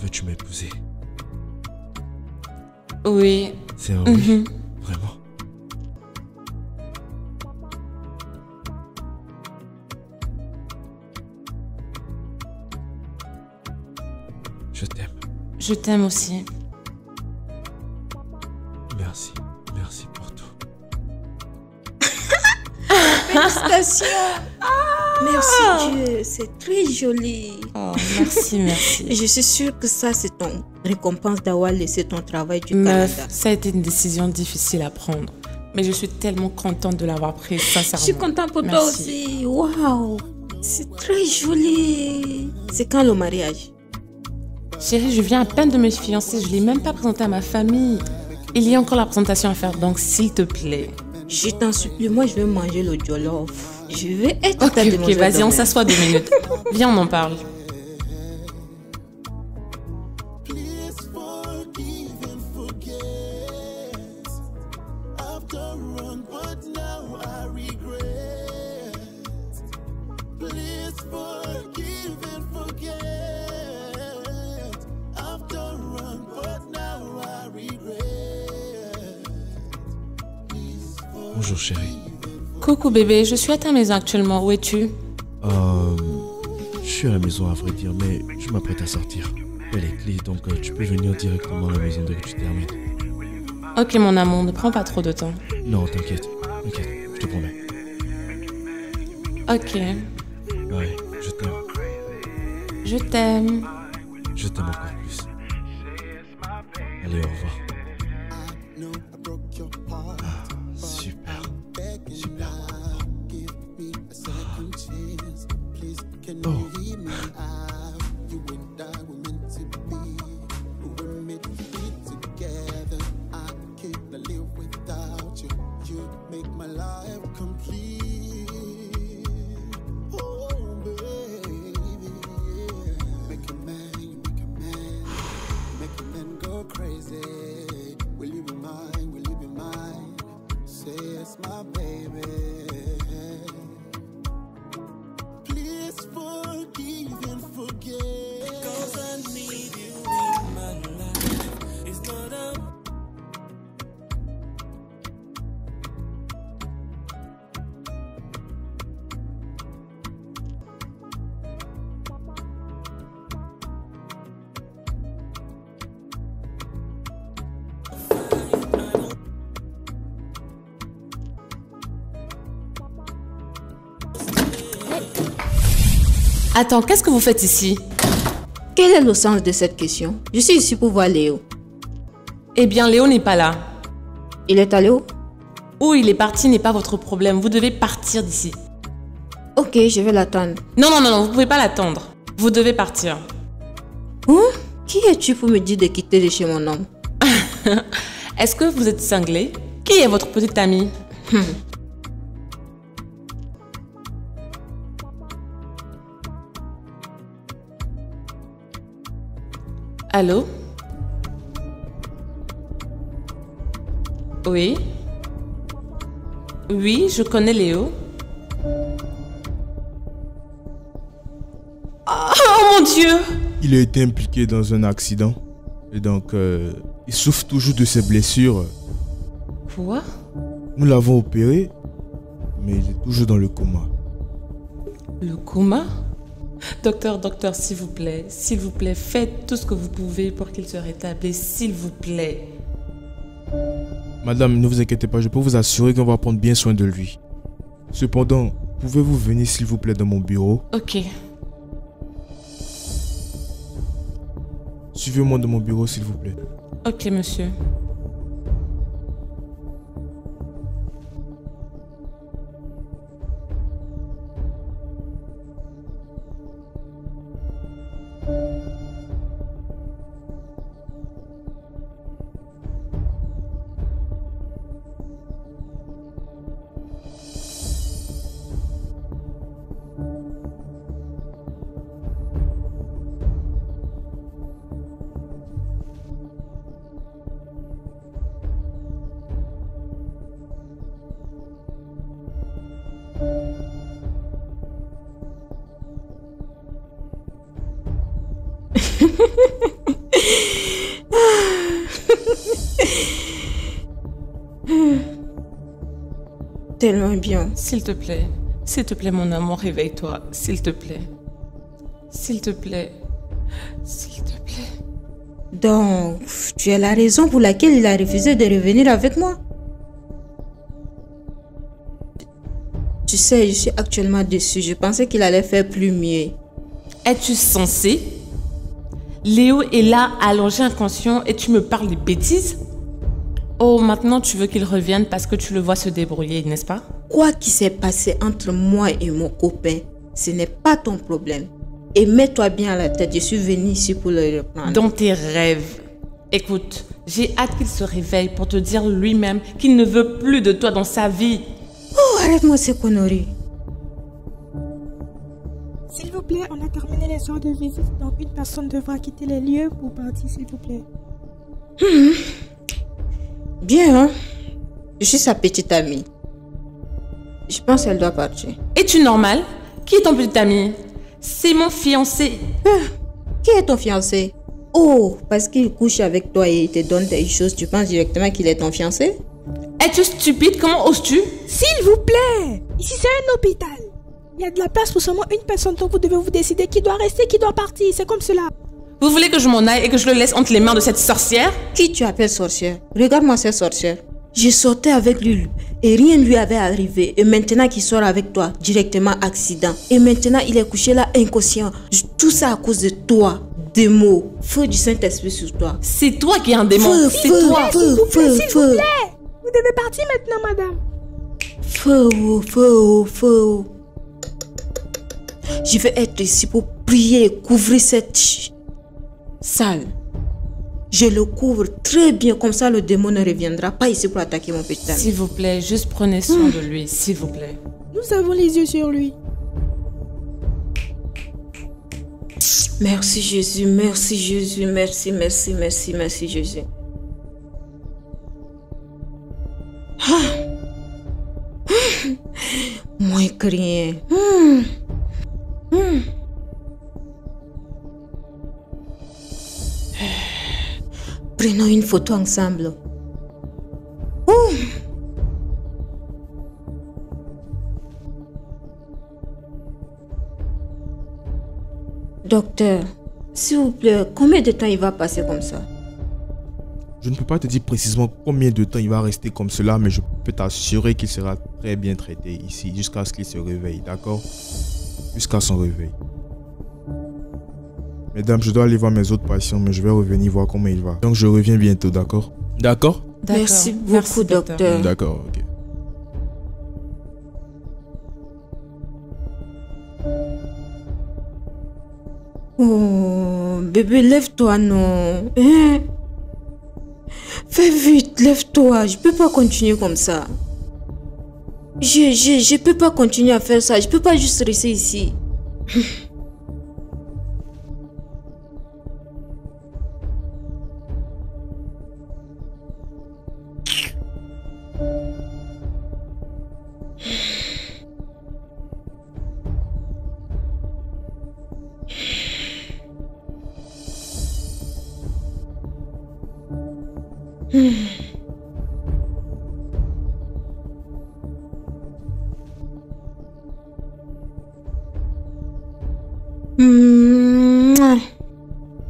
veux-tu m'épouser? Oui. C'est un oui? Vraiment? Je t'aime. Je t'aime aussi. Merci. Merci pour tout. Félicitations. Merci Dieu, c'est très joli. Oh, merci, merci. Je suis sûre que ça, c'est ton récompense d'avoir laissé ton travail du Meuf, Canada. ça a été une décision difficile à prendre. Mais je suis tellement contente de l'avoir prise, sincèrement. Je suis contente pour toi Merci. aussi. Waouh, c'est très joli. C'est quand le mariage? Chérie, je viens à peine de me fiancer, je ne l'ai même pas présenté à ma famille. Il y a encore la présentation à faire, donc s'il te plaît. Je t'en supplie, moi je vais manger le jollof. Je vais être Ok, ta demoiselle vas-y, on d'honneur. s'assoit 2 minutes. Viens, on en parle. Bonjour chérie. Coucou bébé, je suis à ta maison actuellement. Où es-tu? Je suis à la maison à vrai dire, mais je m'apprête à sortir. Il y a les clés, donc tu peux venir directement à la maison dès que tu termines. Ok mon amour, ne prends pas trop de temps. Non, t'inquiète, je te promets. Ok, Ouais, je t'aime. je t'aime. Je t'aime encore plus. Allez, au revoir. Ah, super. Super. Oh. Attends, qu'est-ce que vous faites ici? Quel est le sens de cette question? Je suis ici pour voir Léo. Eh bien, Léo n'est pas là. Il est allé où? Où il est parti n'est pas votre problème. Vous devez partir d'ici. Ok, je vais l'attendre. Non, non, non, non, vous pouvez pas l'attendre. Vous devez partir. Hein? Qui es-tu pour me dire de quitter de chez mon homme? Est-ce que vous êtes cinglé? Qui est votre petite amie? Allô? Oui? Oui, je connais Léo. Oh mon Dieu! Il a été impliqué dans un accident. Et donc, il souffre toujours de ses blessures. Quoi? Nous l'avons opéré, mais il est toujours dans le coma. Le coma? Docteur, s'il vous plaît, faites tout ce que vous pouvez pour qu'il se rétablisse, s'il vous plaît. Madame, ne vous inquiétez pas, je peux vous assurer qu'on va prendre bien soin de lui. Cependant, pouvez-vous venir s'il vous plaît dans mon bureau? Ok. Suivez-moi dans mon bureau s'il vous plaît. Ok, monsieur. Tellement bien. S'il te plaît, mon amour, réveille-toi, s'il te plaît. S'il te plaît, s'il te plaît. Donc, tu as la raison pour laquelle il a refusé de revenir avec moi. Tu sais, je suis actuellement déçue. Je pensais qu'il allait faire plus mieux. Es-tu censé? Léo est là, allongé inconscient, et tu me parles des bêtises? Oh, maintenant tu veux qu'il revienne parce que tu le vois se débrouiller, n'est-ce pas? Quoi qui s'est passé entre moi et mon copain, ce n'est pas ton problème. Et mets-toi bien à la tête, je suis venue ici pour le reprendre. Dans tes rêves. Écoute, j'ai hâte qu'il se réveille pour te dire lui-même qu'il ne veut plus de toi dans sa vie. Oh, arrête-moi ces conneries. S'il vous plaît, on a terminé les heures de visite, donc une personne devra quitter les lieux pour partir, s'il vous plaît. Bien, hein? Je suis sa petite amie. Je pense qu'elle doit partir. Es-tu normal? Qui est ton petit ami? C'est mon fiancé. Qui est ton fiancé? Oh, parce qu'il couche avec toi et il te donne des choses, tu penses directement qu'il est ton fiancé? Es-tu stupide? Comment oses-tu? S'il vous plaît! Ici, c'est un hôpital. Il y a de la place pour seulement une personne, donc vous devez vous décider qui doit rester, qui doit partir. C'est comme cela. Vous voulez que je m'en aille et que je le laisse entre les mains de cette sorcière? Qui tu appelles sorcière? Regarde-moi cette sorcière. Je sortais avec lui et rien ne lui avait arrivé. Et maintenant qu'il sort avec toi, directement accident. Et maintenant il est couché là inconscient. Tout ça à cause de toi. Des mots. Feu du Saint-Esprit sur toi. C'est toi qui es un démon. Feu, C'est feu, toi. feu, feu, S'il vous plaît! Vous devez partir maintenant, madame. Feu, feu, feu. Je vais être ici pour prier et couvrir cette salle. Je le couvre très bien, comme ça le démon ne reviendra pas ici pour attaquer mon petit ami. S'il vous plaît, juste prenez soin de lui, s'il vous plaît. Nous avons les yeux sur lui. Merci Jésus, merci Jésus, merci, merci, merci, merci Jésus. Moins que rien. Prenons une photo ensemble. Docteur, s'il vous plaît, combien de temps il va passer comme ça? Je ne peux pas te dire précisément combien de temps il va rester comme cela, mais je peux t'assurer qu'il sera très bien traité ici jusqu'à ce qu'il se réveille, d'accord? Jusqu'à son réveil. Mesdames, je dois aller voir mes autres patients, mais je vais revenir voir comment il va. Donc je reviens bientôt, d'accord? D'accord? Merci beaucoup, docteur. D'accord, ok. Oh, bébé, lève-toi, non. Hein? Fais vite, lève-toi. Je peux pas continuer comme ça. Je peux pas continuer à faire ça. Je peux pas juste rester ici.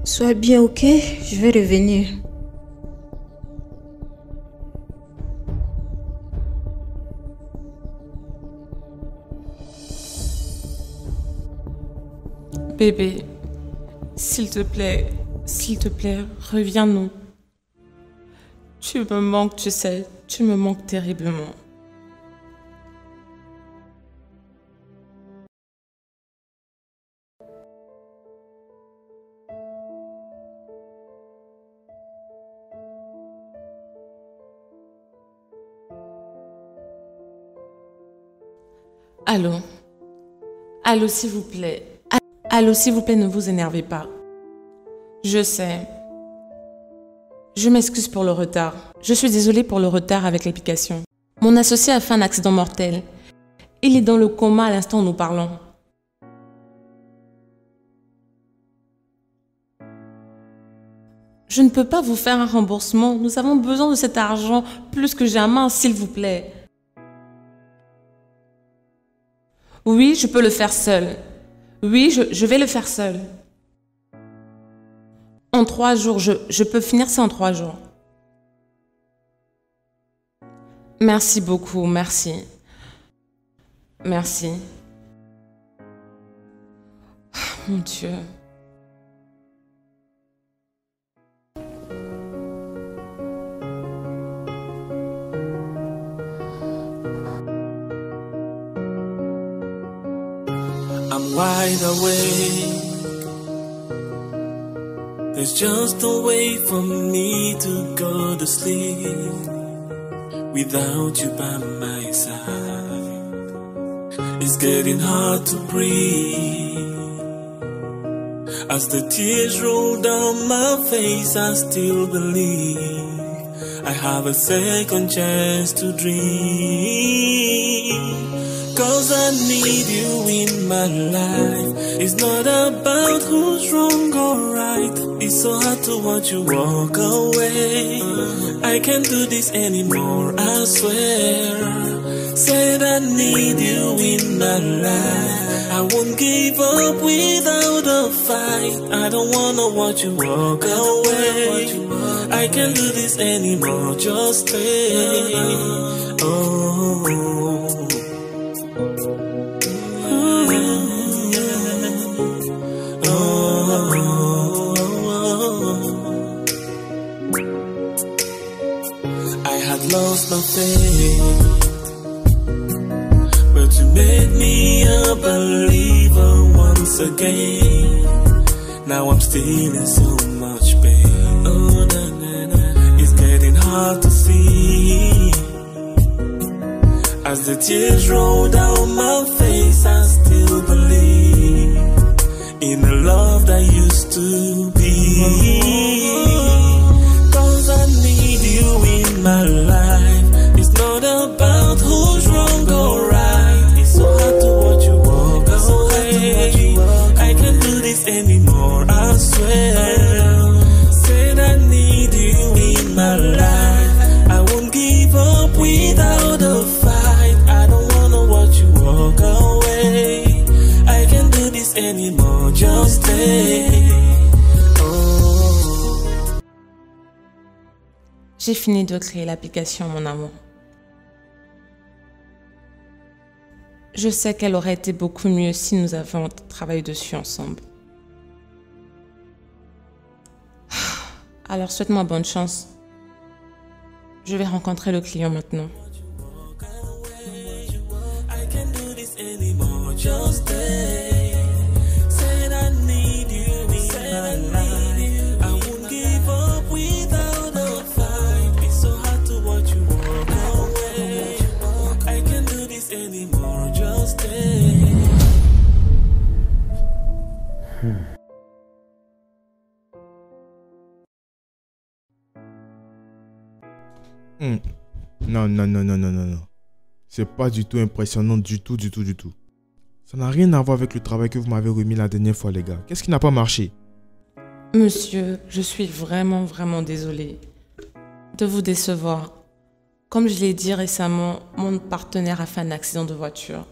Sois bien, ok? Je vais revenir. Bébé, s'il te plaît, reviens-nous. Tu me manques, tu sais, tu me manques terriblement. Allô? Allô, s'il vous plaît. Allô, s'il vous plaît, ne vous énervez pas. Je sais. Je m'excuse pour le retard. Je suis désolée pour le retard avec l'application. Mon associé a fait un accident mortel. Il est dans le coma à l'instant où nous parlons. Je ne peux pas vous faire un remboursement. Nous avons besoin de cet argent plus que jamais, s'il vous plaît. Oui, je peux le faire seul. Oui, je vais le faire seul. En 3 jours, je peux finir ça en 3 jours. Merci beaucoup, merci. Merci. Mon Dieu. I'm wide awake. There's just a way for me to go to sleep without you by my side. It's getting hard to breathe. As the tears roll down my face, I still believe I have a second chance to dream. 'Cause I need you in my life. It's not about who's wrong or right. It's so hard to watch you walk away. I can't do this anymore, I swear. Said I need you in my life. I won't give up without a fight. I don't wanna watch you walk away. I can't do this anymore, just stay. Oh. I had lost my faith, but you made me a believer once again. Now I'm still in so much pain. Oh, na, na, na. It's getting hard to see. As the tears roll down my face, I still believe in the love that used to be. 'Cause I need you in my life. It's not about who's wrong or right. It's so hard to watch you walk away. I can't do this anymore, I swear. Said I need you in my life. I won't give up without a fight. I don't wanna watch you walk away. I can't do this anymore, just stay. Oh. J'ai fini de créer l'application, mon amour. Je sais qu'elle aurait été beaucoup mieux si nous avions travaillé dessus ensemble. Alors souhaite-moi bonne chance. Je vais rencontrer le client maintenant. I can't do this anymore, just stay. Said I need you, said I need you. I won't give up without a fight. It's so hard to watch you walk away. I can't do this anymore, just stay. Non, non, non, non, non, non, non. C'est pas du tout impressionnant, du tout, du tout, du tout. Ça n'a rien à voir avec le travail que vous m'avez remis la dernière fois, les gars. Qu'est-ce qui n'a pas marché? Monsieur, je suis vraiment désolée de vous décevoir. Comme je l'ai dit récemment, mon partenaire a fait un accident de voiture.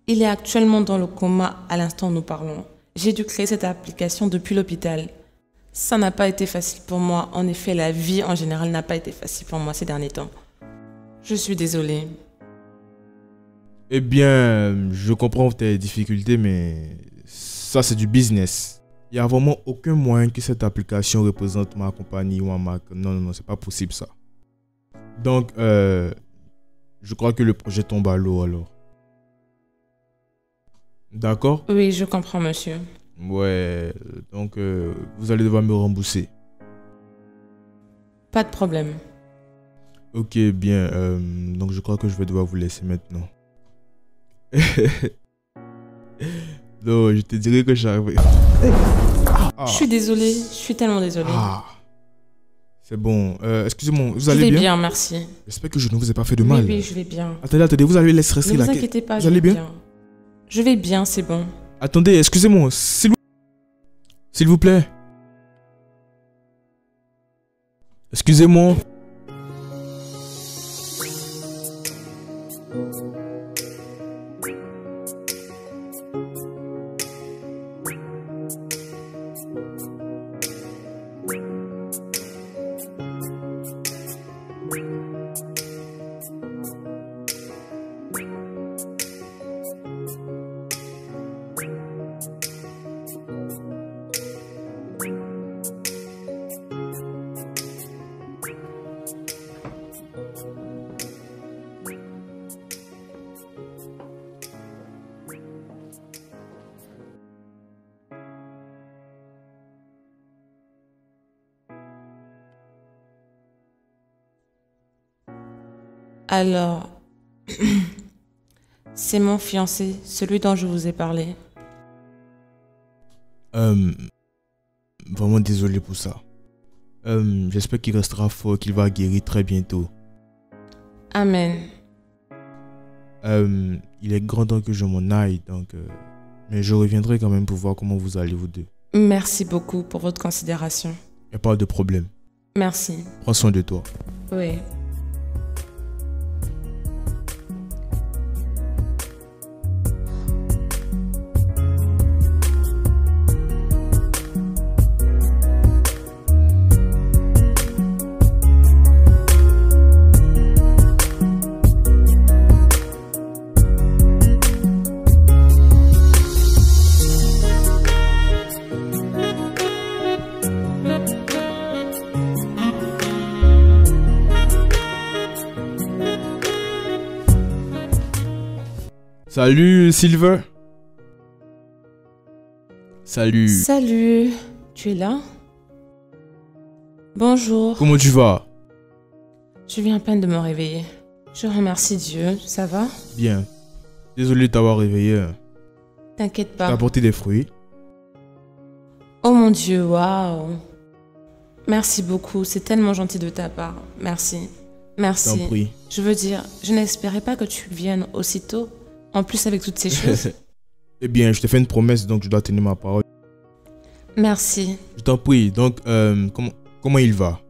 Il est actuellement dans le coma à l'instant où nous parlons. J'ai dû créer cette application depuis l'hôpital. Ça n'a pas été facile pour moi. En effet, la vie en général n'a pas été facile pour moi ces derniers temps. Je suis désolée. Eh bien, je comprends tes difficultés, mais ça, c'est du business. Il n'y a vraiment aucun moyen que cette application représente ma compagnie ou ma marque. Non, non, non, c'est pas possible, ça. Donc, je crois que le projet tombe à l'eau, alors. D'accord? Oui, je comprends, monsieur. Ouais, donc vous allez devoir me rembourser. Pas de problème. Ok, bien. Donc je crois que je vais devoir vous laisser maintenant. Non, je te dirai que j'arrive. Je suis désolée, je suis tellement désolée. C'est bon. Excusez-moi, vous Je allez vais bien? bien, merci. J'espère que je ne vous ai pas fait de mal. Oui, je vais bien. Attendez, vous allez laisser rester Ne là. vous inquiétez pas, vous je allez vais bien? Je vais bien, c'est bon. Attendez, excusez-moi, s'il vous plaît. Excusez-moi. Alors, c'est mon fiancé, celui dont je vous ai parlé. Vraiment désolé pour ça. J'espère qu'il restera fort, qu'il va guérir très bientôt. Amen. Il est grand temps que je m'en aille, donc... mais je reviendrai quand même pour voir comment vous allez, vous deux. Merci beaucoup pour votre considération. Y a pas de problème. Merci. Prends soin de toi. Oui. Salut Silver. Salut. Salut. Tu es là? Bonjour. Comment tu vas? Je viens à peine de me réveiller. Je remercie Dieu. Ça va? Bien. Désolé de t'avoir réveillé. T'inquiète T'as pas. apporté des fruits? Oh mon Dieu, waouh. Merci beaucoup. C'est tellement gentil de ta part. Merci. Merci. T'en prie. Je veux dire, je n'espérais pas que tu viennes aussitôt. En plus avec toutes ces choses. Eh bien, je t'ai fait une promesse, donc je dois tenir ma parole. Merci. Je t'en prie. Donc, comment il va?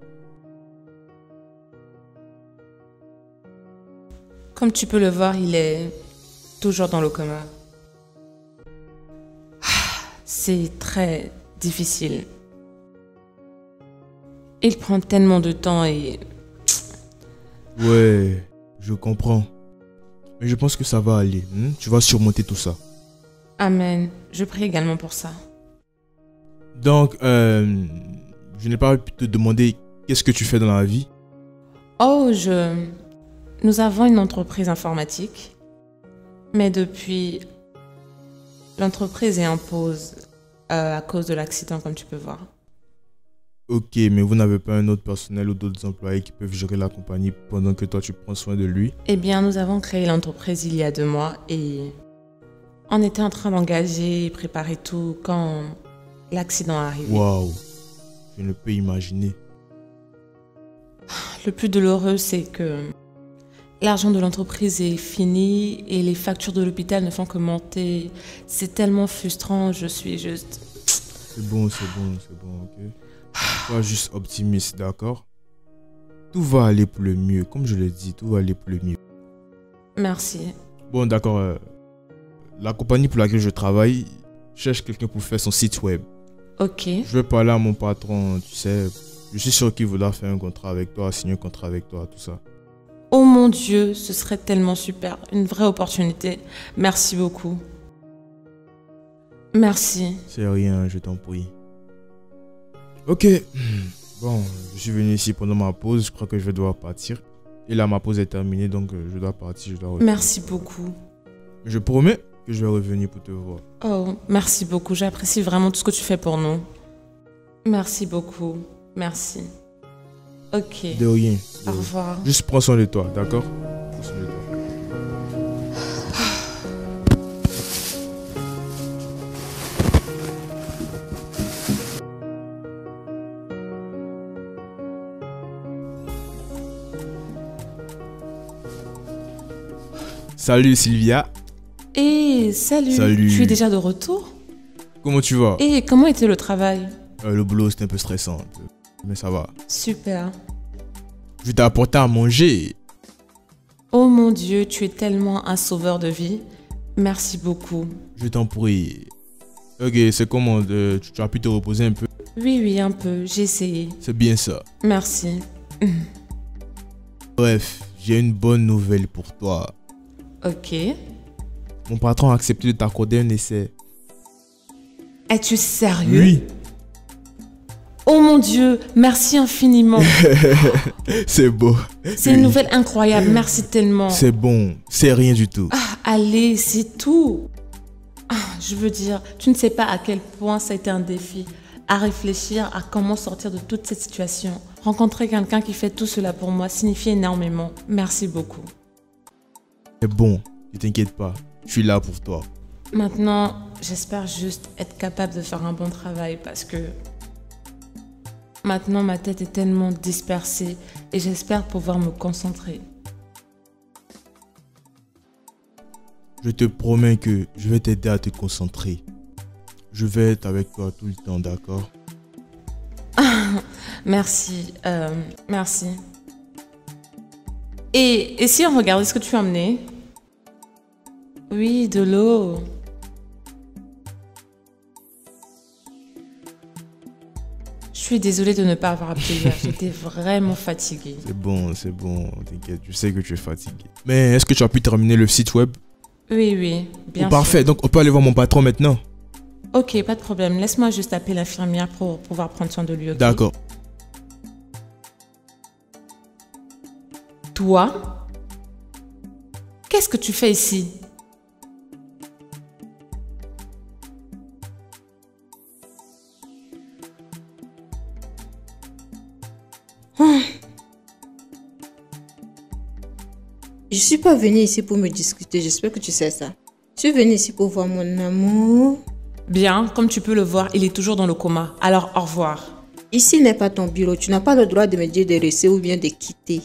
Comme tu peux le voir, il est toujours dans le coma. C'est très difficile. Il prend tellement de temps et... Ouais, je comprends. Mais je pense que ça va aller. Tu vas surmonter tout ça. Amen. Je prie également pour ça. Donc, je n'ai pas pu te demander qu'est-ce que tu fais dans la vie. Oh, Nous avons une entreprise informatique. Mais depuis... L'entreprise est en pause à cause de l'accident, comme tu peux voir. Ok, mais vous n'avez pas un autre personnel ou d'autres employés qui peuvent gérer la compagnie pendant que toi tu prends soin de lui? Eh bien, nous avons créé l'entreprise il y a 2 mois et on était en train d'engager et préparer tout quand l'accident est arrivé. Waouh, je ne peux imaginer. Le plus douloureux, c'est que l'argent de l'entreprise est fini et les factures de l'hôpital ne font que monter. C'est tellement frustrant, je suis juste... C'est bon, ok? Sois juste optimiste, d'accord? Tout va aller pour le mieux, comme je l'ai dit, tout va aller pour le mieux. Merci. Bon, d'accord, la compagnie pour laquelle je travaille cherche quelqu'un pour faire son site web. Ok. Je vais parler à mon patron, tu sais, je suis sûr qu'il voudra faire un contrat avec toi, signer un contrat avec toi, tout ça. Oh mon Dieu, ce serait tellement super, une vraie opportunité. Merci beaucoup. Merci. C'est rien, je t'en prie. Ok, bon, je suis venu ici pendant ma pause, je crois que je vais devoir partir. Et là, ma pause est terminée, donc je dois partir, je dois retourner. Merci beaucoup. Mais je promets que je vais revenir pour te voir. Oh, merci beaucoup, j'apprécie vraiment tout ce que tu fais pour nous. Merci beaucoup, merci. Ok. De rien. Au revoir. Juste prends soin de toi, d'accord? Prends soin de toi. Salut Sylvia. Eh, salut. Salut. Tu es déjà de retour? Comment tu vas? Et comment était le travail? Le boulot c'était un peu stressant. mais ça va. Super. Je t'ai apporté à manger. Oh mon Dieu, tu es tellement un sauveur de vie. Merci beaucoup. Je t'en prie. Ok, c'est comment tu as pu te reposer un peu? Oui, un peu. J'ai essayé. C'est bien ça. Merci. Bref, j'ai une bonne nouvelle pour toi. Ok. Mon patron a accepté de t'accorder un essai. Es-tu sérieux? Oui. Oh mon Dieu, merci infiniment. C'est beau. C'est une nouvelle incroyable, merci tellement. C'est bon, c'est rien du tout. Ah, allez, c'est tout. Ah, je veux dire, tu ne sais pas à quel point ça a été un défi. À réfléchir à comment sortir de toute cette situation. Rencontrer quelqu'un qui fait tout cela pour moi signifie énormément. Merci beaucoup. C'est bon, ne t'inquiète pas, je suis là pour toi. Maintenant, j'espère juste être capable de faire un bon travail parce que maintenant ma tête est tellement dispersée et j'espère pouvoir me concentrer. Je te promets que je vais t'aider à te concentrer. Je vais être avec toi tout le temps, d'accord? Merci, merci. Et si on regardait ce que tu as amené? Oui, de l'eau. Je suis désolée de ne pas avoir appelé hier. J'étais vraiment fatiguée. C'est bon, t'inquiète, je sais que tu es fatigué. Mais est-ce que tu as pu terminer le site web? Oui, bien sûr. Parfait, donc on peut aller voir mon patron maintenant. Ok, pas de problème. Laisse-moi juste appeler l'infirmière pour pouvoir prendre soin de lui. Okay? D'accord. Toi? Qu'est-ce que tu fais ici? Je suis pas venue ici pour me discuter, j'espère que tu sais ça. Je suis venue ici pour voir mon amour. Bien, comme tu peux le voir, il est toujours dans le coma. Alors, au revoir. Ici n'est pas ton bureau, tu n'as pas le droit de me dire de rester ou bien de quitter.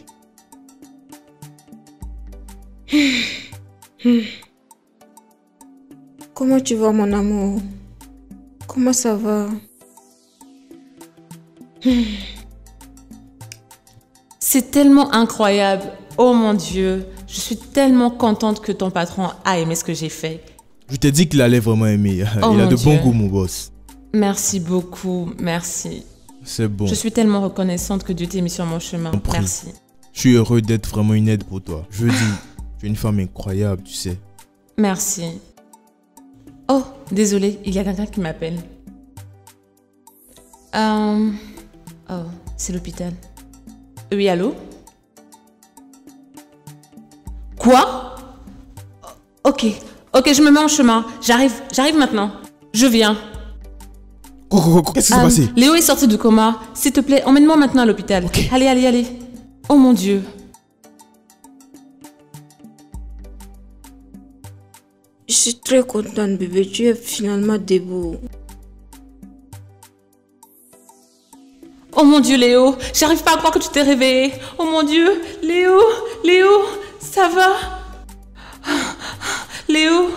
Comment tu vas, mon amour? Comment ça va? C'est tellement incroyable. Oh mon Dieu, je suis tellement contente que ton patron a aimé ce que j'ai fait. Je t'ai dit qu'il allait vraiment aimer. Oh il a de Dieu. bons goûts, mon boss. Merci beaucoup, merci. C'est bon. Je suis tellement reconnaissante que Dieu t'ait mis sur mon chemin. Merci. Je suis heureux d'être vraiment une aide pour toi. Je veux dire, tu es une femme incroyable, tu sais. Merci. Oh, désolée, il y a quelqu'un qui m'appelle. Oh, c'est l'hôpital. Oui, allô? Quoi? Ok, je me mets en chemin. J'arrive maintenant. Je viens. Qu'est-ce qui s'est passé? Léo est sorti du coma. S'il te plaît, emmène-moi maintenant à l'hôpital. Okay. Allez. Oh mon Dieu. Je suis très contente, bébé. Tu es finalement debout. Oh mon Dieu, Léo. J'arrive pas à croire que tu t'es réveillé. Oh mon Dieu. Léo, ça va? Léo?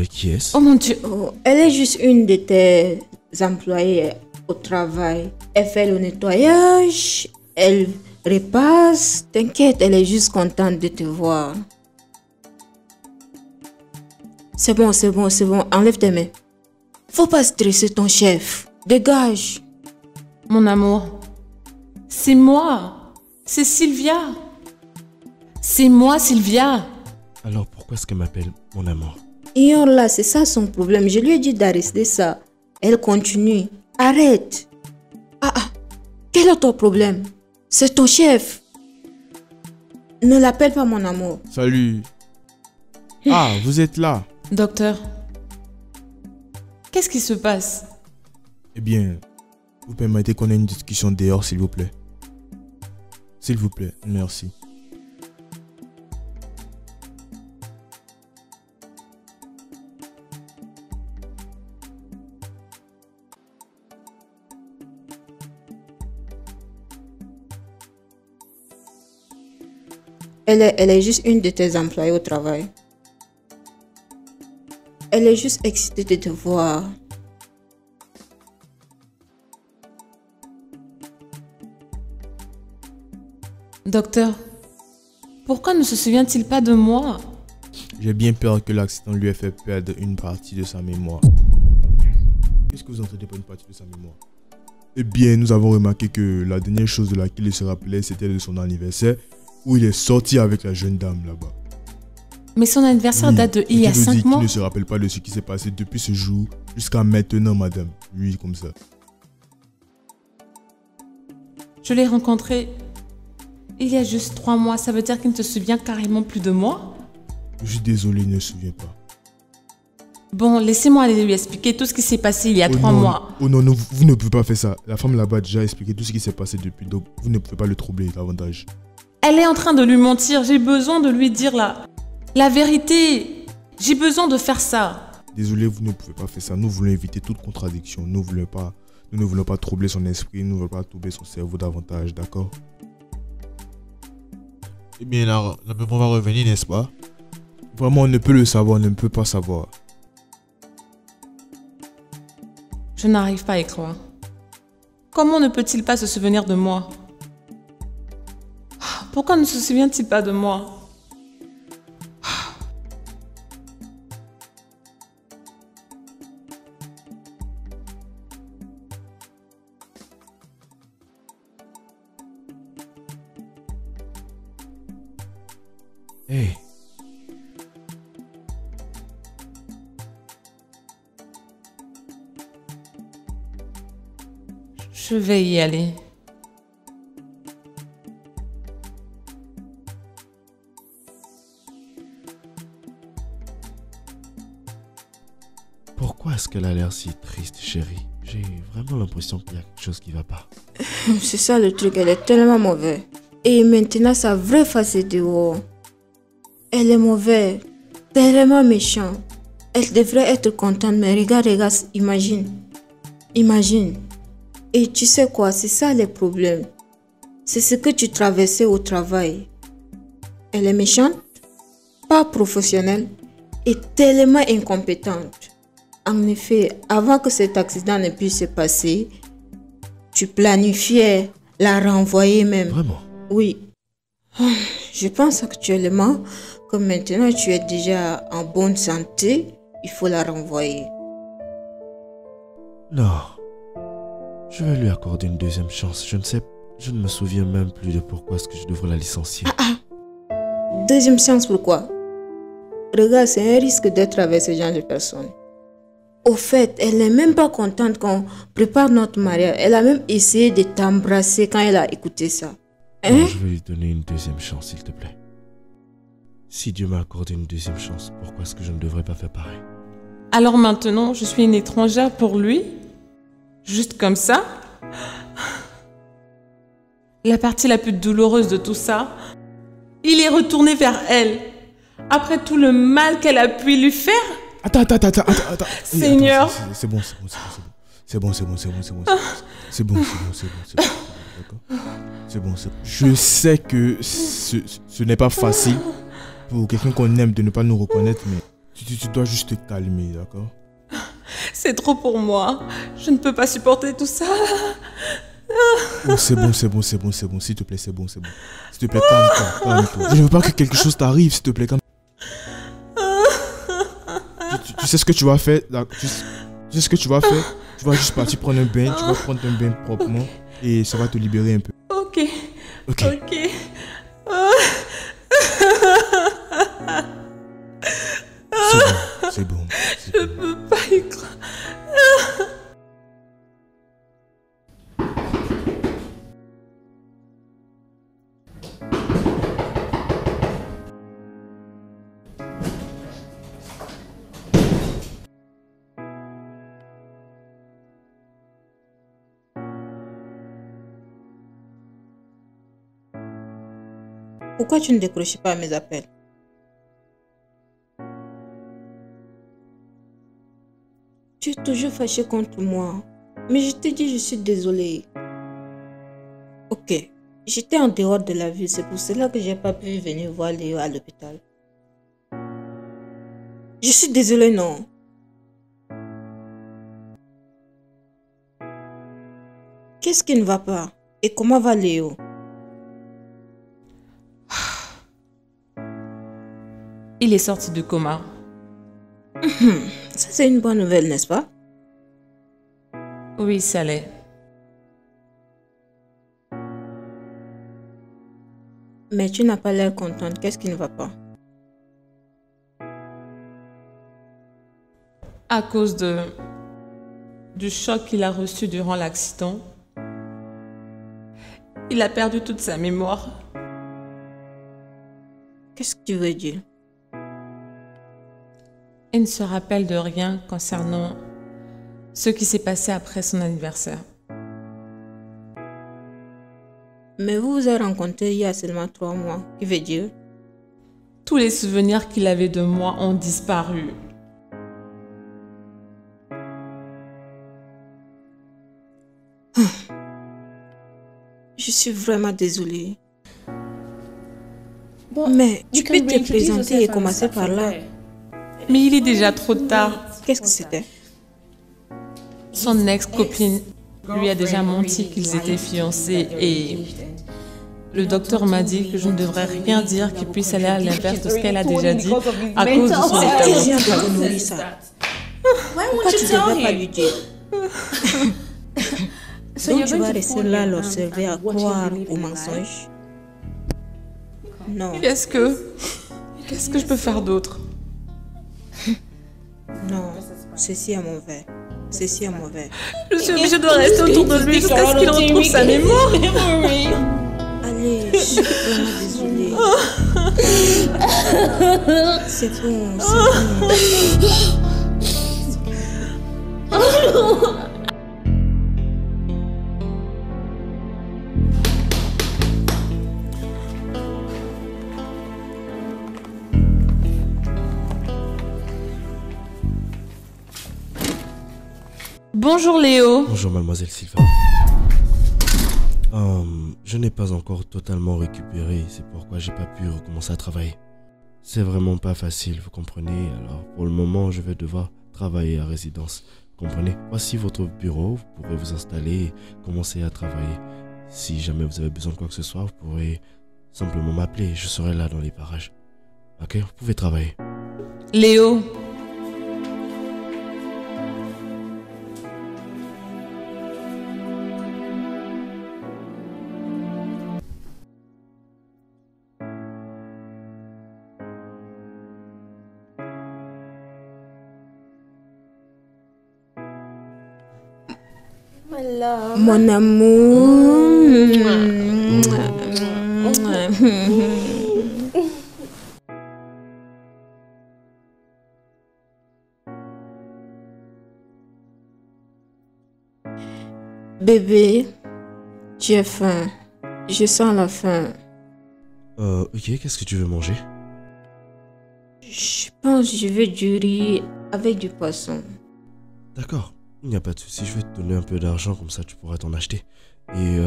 Qui est-ce? Oh mon Dieu. Oh, elle est juste une de tes employées au travail. Elle fait le nettoyage, elle repasse. T'inquiète, elle est juste contente de te voir. C'est bon. Enlève tes mains. Faut pas stresser ton chef. Dégage. Mon amour. C'est moi. C'est Sylvia. C'est moi, Sylvia. Alors pourquoi est-ce qu'elle m'appelle mon amour? Ignore-la, c'est ça son problème. Je lui ai dit d'arrêter ça. Elle continue. Arrête. Quel est ton problème? C'est ton chef. Ne l'appelle pas mon amour. Salut. Ah, vous êtes là. Docteur, qu'est-ce qui se passe? Eh bien, vous permettez qu'on ait une discussion dehors, s'il vous plaît. S'il vous plaît, merci. Elle est juste une de tes employées au travail. Elle est juste excitée de te voir. Docteur, pourquoi ne se souvient-il pas de moi? J'ai bien peur que l'accident lui ait fait perdre une partie de sa mémoire. Qu'est-ce que vous entendez par une partie de sa mémoire? Eh bien, nous avons remarqué que la dernière chose de laquelle il se rappelait, c'était de son anniversaire, où il est sorti avec la jeune dame là-bas. Mais son anniversaire date de il y a 5 mois. Il ne se rappelle pas de ce qui s'est passé depuis ce jour jusqu'à maintenant, madame. Oui, comme ça. Je l'ai rencontré il y a juste 3 mois. Ça veut dire qu'il ne se souvient carrément plus de moi? Je suis désolé, il ne se souvient pas. Bon, laissez-moi aller lui expliquer tout ce qui s'est passé il y a 3 mois. Oh non, non, vous ne pouvez pas faire ça. La femme là-bas a déjà expliqué tout ce qui s'est passé depuis, donc vous ne pouvez pas le troubler davantage. Elle est en train de lui mentir. J'ai besoin de lui dire la vérité. J'ai besoin de faire ça. Désolé, vous ne pouvez pas faire ça. Nous voulons éviter toute contradiction. Nous ne voulons pas troubler son esprit. Nous ne voulons pas troubler son cerveau davantage, d'accord? Eh bien, la mémoire va revenir, n'est-ce pas? Vraiment, on ne peut le savoir, on ne peut pas savoir. Je n'arrive pas à y croire. Comment ne peut-il pas se souvenir de moi? Pourquoi ne se souvient-il pas de moi? Hey. Je vais y aller. Pourquoi est-ce qu'elle a l'air si triste, chérie? J'ai vraiment l'impression qu'il y a quelque chose qui va pas. C'est ça le truc, elle est tellement mauvaise. Et maintenant, sa vraie face est dehors. Elle est mauvaise, tellement méchante. Elle devrait être contente, mais regarde, imagine. Imagine. Et tu sais quoi, c'est ça les problèmes. C'est ce que tu traversais au travail. Elle est méchante, pas professionnelle et tellement incompétente. En effet, avant que cet accident ne puisse se passer, tu planifiais la renvoyer même. Vraiment? Oui. Je pense actuellement que maintenant tu es déjà en bonne santé, il faut la renvoyer. Non. Je vais lui accorder une deuxième chance. Je ne me souviens même plus de pourquoi est-ce que je devrais la licencier. Deuxième chance, pourquoi? Regarde, c'est un risque d'être avec ce genre de personnes. Au fait, elle n'est même pas contente qu'on prépare notre mariage. Elle a même essayé de t'embrasser quand elle a écouté ça. Hein? Non, je vais lui donner une deuxième chance, s'il te plaît. Si Dieu m'a accordé une deuxième chance, pourquoi est-ce que je ne devrais pas faire pareil? Alors maintenant, je suis une étrangère pour lui? Juste comme ça? La partie la plus douloureuse de tout ça, il est retourné vers elle. Après tout le mal qu'elle a pu lui faire. Attends. Seigneur. C'est bon. Je sais que ce n'est pas facile pour quelqu'un qu'on aime de ne pas nous reconnaître, mais tu dois juste te calmer, d'accord? C'est trop pour moi. Je ne peux pas supporter tout ça. Oh, c'est bon, s'il te plaît, c'est bon. S'il te plaît, calme-toi. Je ne veux pas que quelque chose t'arrive, s'il te plaît, calme. Tu sais ce que tu vas faire? Tu sais ce que tu vas faire? Tu vas juste partir prendre un bain, tu vas prendre un bain proprement et ça va te libérer un peu. Ok. C'est bon. Je peux pas y croire. Pourquoi tu ne décroches pas mes appels? Tu es toujours fâché contre moi. Mais je te dis, je suis désolée. Ok, j'étais en dehors de la ville, c'est pour cela que j'ai pas pu venir voir Léo à l'hôpital. Je suis désolée, non. Qu'est-ce qui ne va pas? Et comment va Léo? Il est sorti du coma. Ça, c'est une bonne nouvelle, n'est-ce pas? Oui, ça l'est. Mais tu n'as pas l'air contente. Qu'est-ce qui ne va pas? À cause du choc qu'il a reçu durant l'accident, il a perdu toute sa mémoire. Qu'est-ce que tu veux dire? Il ne se rappelle de rien concernant ce qui s'est passé après son anniversaire. Mais vous vous êtes rencontrés il y a seulement 3 mois. Qui veut dire? Tous les souvenirs qu'il avait de moi ont disparu. Je suis vraiment désolée. Bon, Mais tu you peux can te reintroduce présenter et yourself commencer and par start là. from there. Mais il est déjà trop tard. Qu'est-ce que c'était? Son ex-copine lui a déjà menti qu'ils étaient fiancés et le docteur m'a dit que je ne devrais rien dire qui puisse aller à l'inverse de ce qu'elle a déjà dit à cause de son état Quel genre mental. de conneries ça? Pourquoi tu ne devrais pas lui dire? Donc tu vas rester là à l'observer, à croire aux mensonges? Non, Qu'est-ce que je peux faire d'autre? non, ceci est mauvais. Ceci est mauvais. Je suis obligée de rester autour de lui jusqu'à ce qu'il retrouve sa mémoire. Allez, je suis vraiment désolée. C'est bon, c'est bon. Bonjour Léo. Bonjour mademoiselle Silva. Je n'ai pas encore totalement récupéré, c'est pourquoi j'ai pas pu recommencer à travailler. C'est vraiment pas facile, vous comprenez. Alors pour le moment, je vais devoir travailler à résidence. Vous comprenez? Voici votre bureau, vous pourrez vous installer et commencer à travailler. Si jamais vous avez besoin de quoi que ce soit, vous pourrez simplement m'appeler, je serai là dans les parages. Ok, vous pouvez travailler. Léo. Mon amour. Bébé, j'ai faim. Je sens la faim. Ok, qu'est-ce que tu veux manger? Je pense que je veux du riz avec du poisson. D'accord, il n'y a pas de souci, je vais te donner un peu d'argent, comme ça tu pourras t'en acheter. Et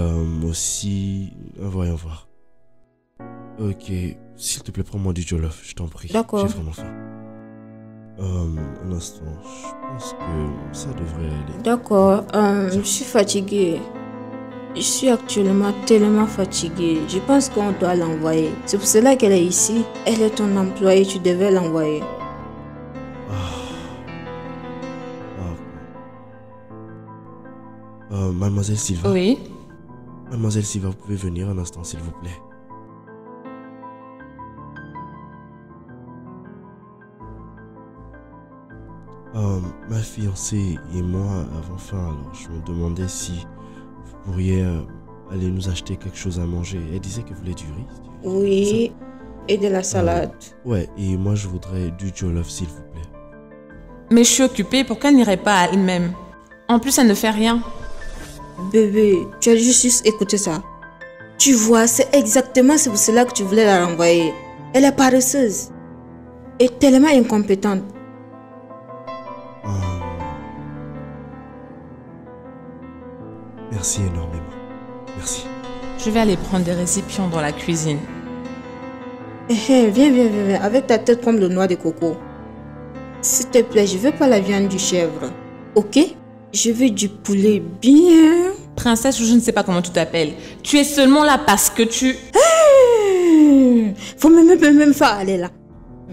aussi, voyons voir. Ok, s'il te plaît, prends-moi du jollof, je t'en prie. D'accord. J'ai vraiment faim. Un instant, je pense que ça devrait aller. D'accord, je suis fatiguée. Je suis actuellement tellement fatiguée. Je pense qu'on doit l'envoyer. C'est pour cela qu'elle est ici. Elle est ton employée, tu devais l'envoyer. Mademoiselle Silva. Oui. Mademoiselle Silva, vous pouvez venir un instant, s'il vous plaît. Ma fiancée et moi avons faim, alors je me demandais si vous pourriez aller nous acheter quelque chose à manger. Elle disait qu'elle voulait du riz. Oui, et de la salade. Ouais, et moi je voudrais du jollof, s'il vous plaît. Mais je suis occupée, pourquoi elle n'irait pas à elle-même? En plus, elle ne fait rien. Bébé, tu as juste écouté ça. Tu vois, c'est exactement pour cela que tu voulais la renvoyer. Elle est paresseuse et tellement incompétente. Merci énormément. Merci. Je vais aller prendre des récipients dans la cuisine. Viens, avec ta tête comme le noix de coco. S'il te plaît, je veux pas la viande du chèvre. Ok? Je veux du poulet bien. Princesse ou je ne sais pas comment tu t'appelles. Tu es seulement là parce que tu... Faut même pas aller là.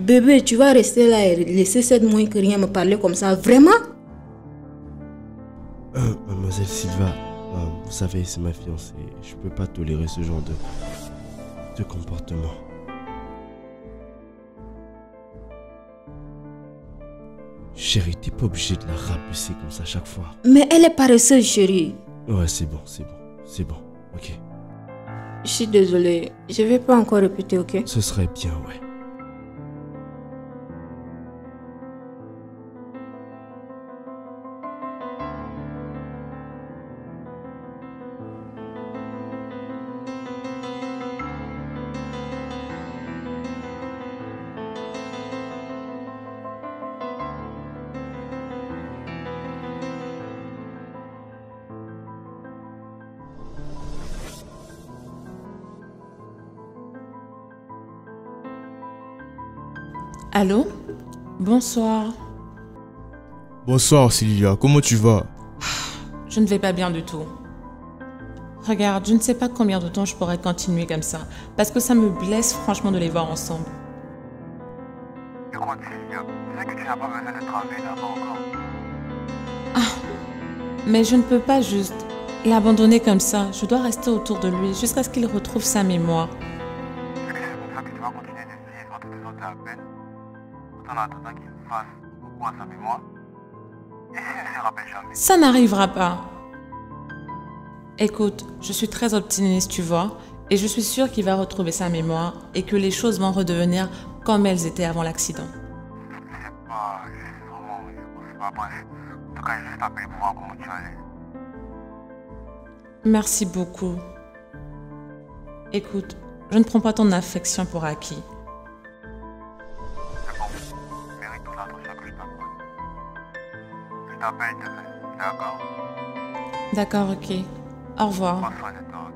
Bébé, tu vas rester là et laisser cette moins que rien me parler comme ça, vraiment? Mademoiselle Silva, vous savez, c'est ma fiancée. Je peux pas tolérer ce genre de comportement. Chérie, t'es pas obligé de la rapetisser comme ça chaque fois. Mais elle est paresseuse, chérie. Ouais, c'est bon, ok. Je suis désolée, je vais pas encore répéter, ok? Ce serait bien, ouais. Allô? Bonsoir. Bonsoir Sylvia, comment tu vas? Je ne vais pas bien du tout. Regarde, je ne sais pas combien de temps je pourrais continuer comme ça, parce que ça me blesse franchement de les voir ensemble. Écoute Sylvia, tu sais que tu n'as pas besoin de travailler là-bas encore. Mais je ne peux pas juste l'abandonner comme ça. Je dois rester autour de lui jusqu'à ce qu'il retrouve sa mémoire. Est-ce que c'est comme ça que tu vas continuer de vivre en te faisant de la peine, tout en attendant qu'il fasse beaucoup à sa mémoire? Et s'il ne se rappelle jamais? Ça n'arrivera pas. Écoute, je suis très optimiste, tu vois, et je suis sûre qu'il va retrouver sa mémoire et que les choses vont redevenir comme elles étaient avant l'accident. Je sais pas, vraiment, je sais pas, bref. En tout cas, je t'appelle pour voir comment tu allais. Merci beaucoup. Écoute, je ne prends pas ton affection pour acquis. C'est bon, tu mérites toute l'attention que je t'accorde. Je t'appelle demain, d'accord? D'accord, ok. Au revoir. Prends soin de toi, ok?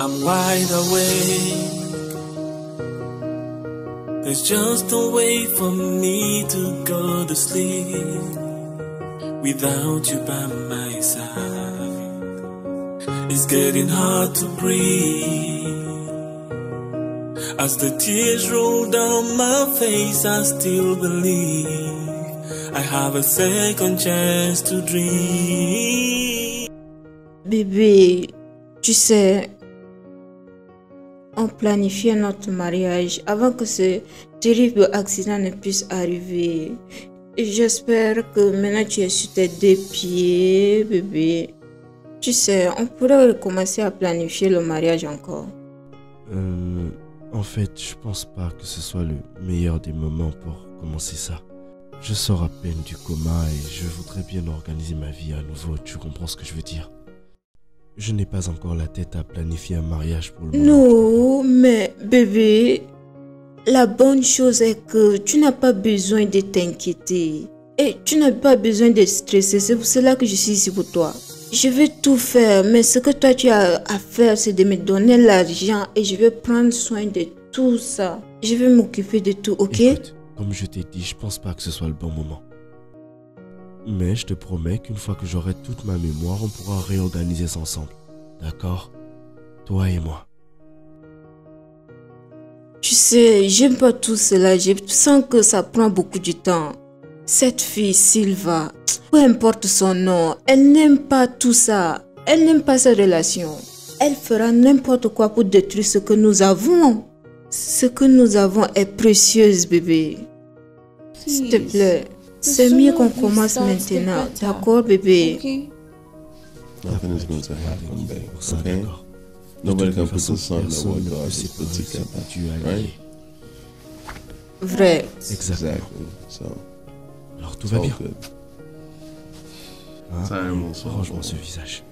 I'm wide awake. There's just a way for me to go to sleep without you by my side. It's getting hard to breathe. As the tears roll down my face, I still believe I have a second chance to dream. Bébé, tu sais, on planifiait notre mariage avant que ce terrible accident ne puisse arriver. Et j'espère que maintenant tu es sur tes deux pieds, bébé. Tu sais, on pourrait recommencer à planifier le mariage encore. En fait, je pense pas que ce soit le meilleur des moments pour commencer ça. Je sors à peine du coma et je voudrais bien organiser ma vie à nouveau, tu comprends ce que je veux dire? Je n'ai pas encore la tête à planifier un mariage pour le moment. Non, mais bébé, la bonne chose est que tu n'as pas besoin de t'inquiéter. Et tu n'as pas besoin de stresser, c'est pour cela que je suis ici pour toi. Je vais tout faire, mais ce que toi tu as à faire, c'est de me donner l'argent et je vais prendre soin de tout ça. Je vais m'occuper de tout, ok? Écoute, comme je t'ai dit, je pense pas que ce soit le bon moment. Mais je te promets qu'une fois que j'aurai toute ma mémoire, on pourra réorganiser ça ensemble. D'accord? Toi et moi. Tu sais, j'aime pas tout cela. Je sens que ça prend beaucoup de temps. Cette fille, Silva, peu importe son nom, elle n'aime pas tout ça. Elle n'aime pas sa relation. Elle fera n'importe quoi pour détruire ce que nous avons. Ce que nous avons est précieux, bébé. S'il te plaît, c'est mieux qu'on commence maintenant. D'accord, bébé? Nothing is going to happen, babe. Pour ça, Okay? d'accord. Nobody De can toute put façon, the sun in the personne ne world peut God has séparer put ce together. que tu as Right? lié. Vrai. Exactement. Exactly. So, Alors tout it's va all bien. good. Hein? Time will solve Arrange-moi it. ce visage.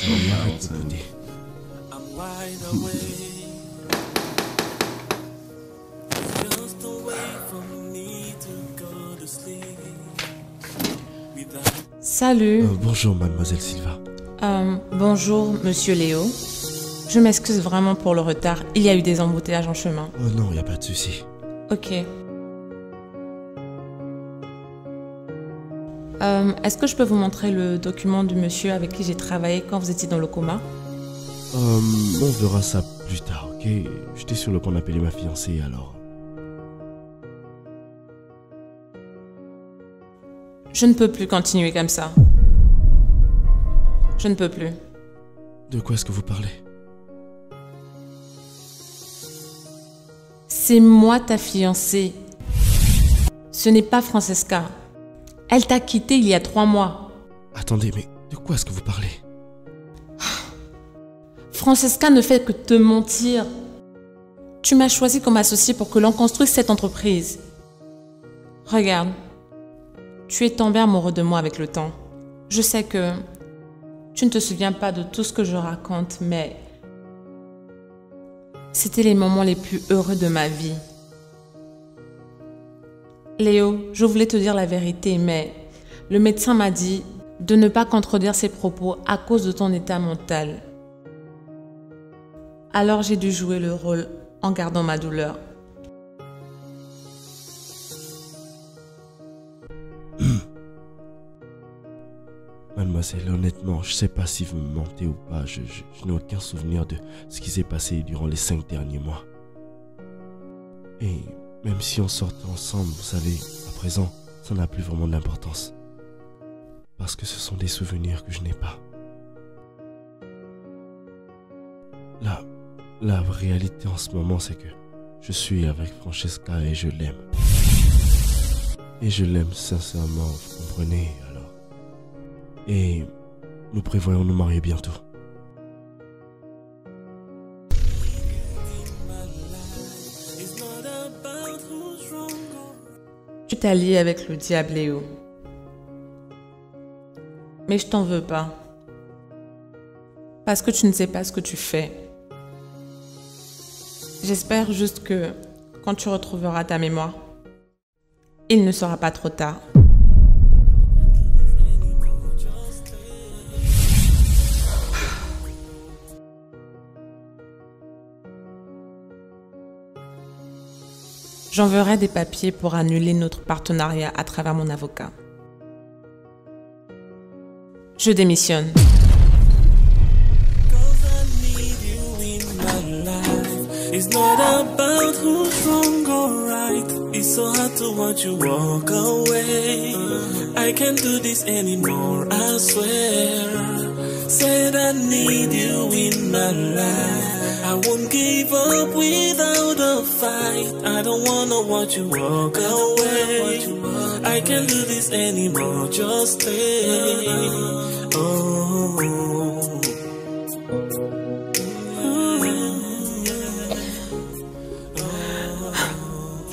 Arrête de bouder. I'm wide awake. There's just a way for me to go to sleep without. Salut. Bonjour, mademoiselle Silva. Bonjour, monsieur Léo. Je m'excuse vraiment pour le retard. Il y a eu des embouteillages en chemin. Oh non, y a pas de souci. Ok. Est-ce que je peux vous montrer le document du monsieur avec qui j'ai travaillé quand vous étiez dans le coma? On verra ça plus tard, ok? J'étais sur le point d'appeler ma fiancée alors. Je ne peux plus continuer comme ça. Je ne peux plus. De quoi est-ce que vous parlez? C'est moi ta fiancée. Ce n'est pas Francesca. Elle t'a quitté il y a 3 mois. Attendez, mais de quoi est-ce que vous parlez? Francesca ne fait que te mentir. Tu m'as choisi comme associé pour que l'on construise cette entreprise. Regarde, tu es tombé amoureux de moi avec le temps. Je sais que tu ne te souviens pas de tout ce que je raconte, mais c'était les moments les plus heureux de ma vie. Léo, je voulais te dire la vérité, mais le médecin m'a dit de ne pas contredire ses propos à cause de ton état mental. Alors j'ai dû jouer le rôle en gardant ma douleur. Mademoiselle, honnêtement, je sais pas si vous me mentez ou pas. Je n'ai aucun souvenir de ce qui s'est passé durant les 5 derniers mois. Et même si on sortait ensemble, vous savez, à présent, ça n'a plus vraiment d'importance. Parce que ce sont des souvenirs que je n'ai pas. La réalité en ce moment, c'est que je suis avec Francesca et je l'aime. Et je l'aime sincèrement, vous comprenez alors. Et nous prévoyons nous marier bientôt. Tu t'es allié avec le diable, Léo. Mais je t'en veux pas. Parce que tu ne sais pas ce que tu fais. J'espère juste que quand tu retrouveras ta mémoire, il ne sera pas trop tard. J'enverrai des papiers pour annuler notre partenariat à travers mon avocat. Je démissionne. It's not about who's wrong or right. It's so hard to watch you walk away. I can't do this anymore, I swear. Said I need you in my life. I won't give up without a fight. I don't wanna watch you walk away. I can't do this anymore, just stay. Oh.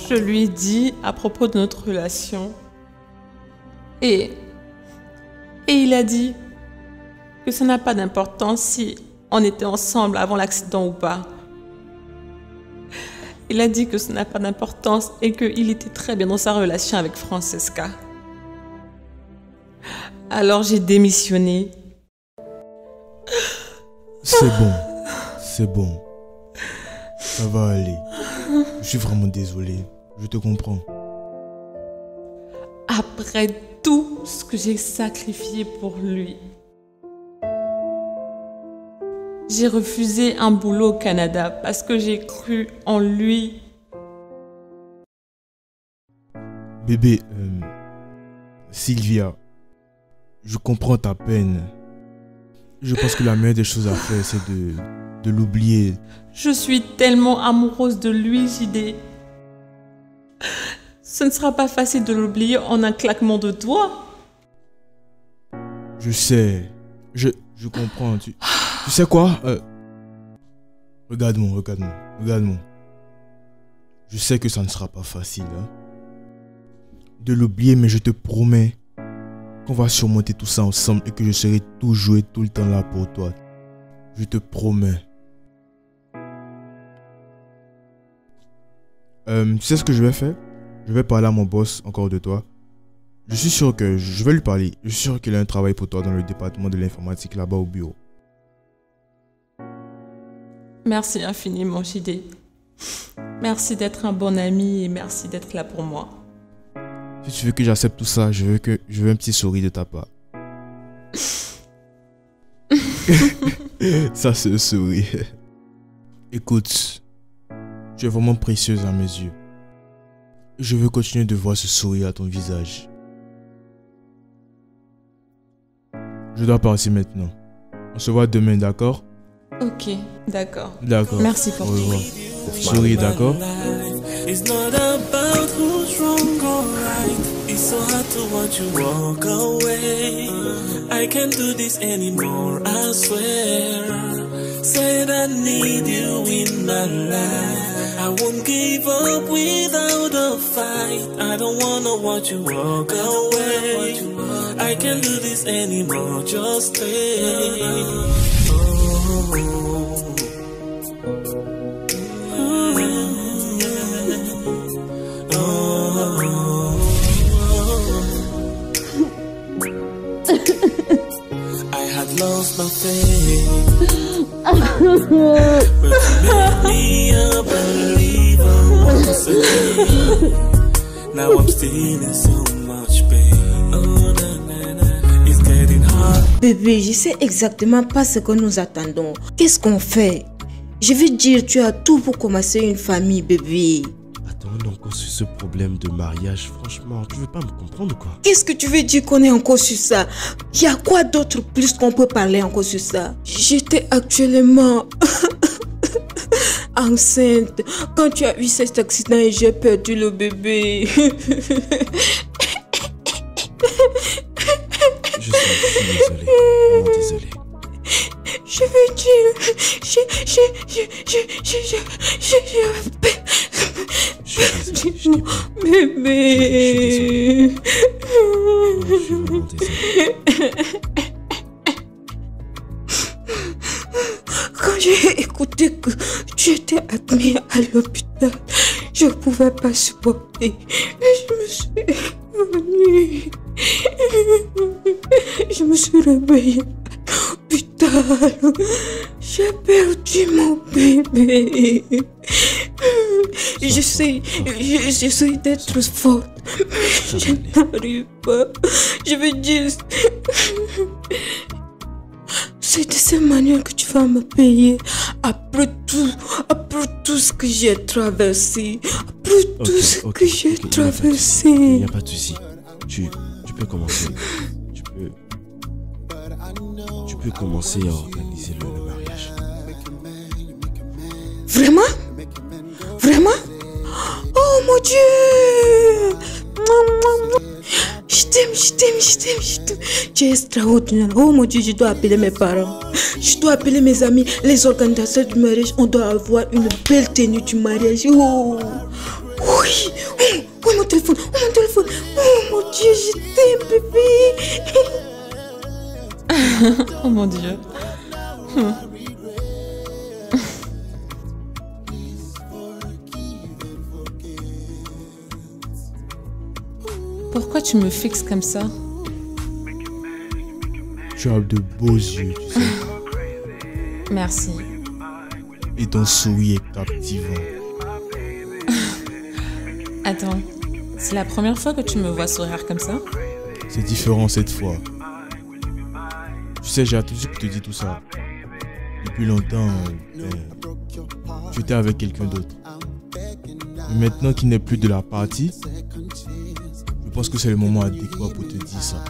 Je lui ai dit à propos de notre relation. Et il a dit que ça n'a pas d'importance si on était ensemble avant l'accident ou pas. Il a dit que ça n'a pas d'importance et qu'il était très bien dans sa relation avec Francesca. Alors j'ai démissionné. C'est bon. Ça va aller. Je suis vraiment désolé. Je te comprends. Après tout ce que j'ai sacrifié pour lui. J'ai refusé un boulot au Canada parce que j'ai cru en lui. Bébé, Sylvia, je comprends ta peine. Je pense que la meilleure des choses à faire, c'est de l'oublier. Je suis tellement amoureuse de lui, JD. Ce ne sera pas facile de l'oublier en un claquement de doigts. Je sais. Je comprends. Tu sais quoi? Regarde-moi. Je sais que ça ne sera pas facile, hein, de l'oublier, mais je te promets qu'on va surmonter tout ça ensemble et que je serai toujours et tout le temps là pour toi. Je te promets. Tu sais ce que je vais faire? Je vais parler à mon boss encore de toi. Je suis sûr que je vais lui parler. Je suis sûr qu'il a un travail pour toi dans le département de l'informatique là-bas au bureau. Merci infiniment, JD. Merci d'être un bon ami et merci d'être là pour moi. Si tu veux que j'accepte tout ça, je veux un petit sourire de ta part. Ça, c'est un sourire. Écoute, tu es vraiment précieuse à mes yeux. Je veux continuer de voir ce sourire à ton visage. Je dois partir maintenant. On se voit demain, d'accord? Ok, d'accord. D'accord. Merci pour Au tout. revoir. Souris, d'accord? It's not about who's wrong or right. It's so hard to watch you walk away. I can't do this anymore, I swear. Said I need you in my life. I won't give up without a fight. I don't wanna watch you walk away. I can't do this anymore, just stay. I had lost my faith, but you made me a believer once again. Now I'm still in so much pain. Oh, na, na, na. It's getting hard. Bébé, je sais exactement pas ce que nous attendons. Qu'est-ce qu'on fait? Je veux dire, tu as tout pour commencer une famille, bébé. Attends, encore sur ce problème de mariage, franchement, tu veux pas me comprendre quoi? Qu'est-ce que tu veux dire qu'on est encore sur ça? Il y a quoi d'autre plus qu'on peut parler encore sur ça? J'étais actuellement enceinte quand tu as eu cet accident et j'ai perdu le bébé. Je suis désolé, vraiment désolé. Je veux dire, Je suis désolé, je t'ai pas. bébé. Je suis vraiment désolé. Quand j'ai écouté que tu étais admis à l'hôpital, je ne pouvais pas supporter. Je me suis revenue. Je me suis réveillée à l'hôpital. J'ai perdu mon bébé. J'essaie d'être forte, mais je n'arrive pas. Je veux dire, c'est de cette manière que tu vas me payer après tout ce que j'ai traversé, après tout ce que j'ai traversé. Il n'y a pas de souci. Tu peux commencer. Tu peux commencer à organiser le mariage. Vraiment? Vraiment? Oh mon Dieu! Je t'aime. Tu es extraordinaire. Oh mon Dieu, je dois appeler mes parents. Je dois appeler mes amis, les organisateurs du mariage. On doit avoir une belle tenue du mariage. Oh! Oui! Oh mon téléphone! Oh mon Dieu, je t'aime, bébé! Oh mon Dieu. Pourquoi tu me fixes comme ça? Tu as de beaux yeux, tu sais. Merci. Et ton sourire est captivant. Attends, c'est la première fois que tu me vois sourire comme ça? C'est différent cette fois. Tu sais, j'ai attendu pour te dire tout ça. Depuis longtemps, tu étais avec quelqu'un d'autre. Mais maintenant qu'il n'est plus de la partie, je pense que c'est le moment adéquat pour te dire ça.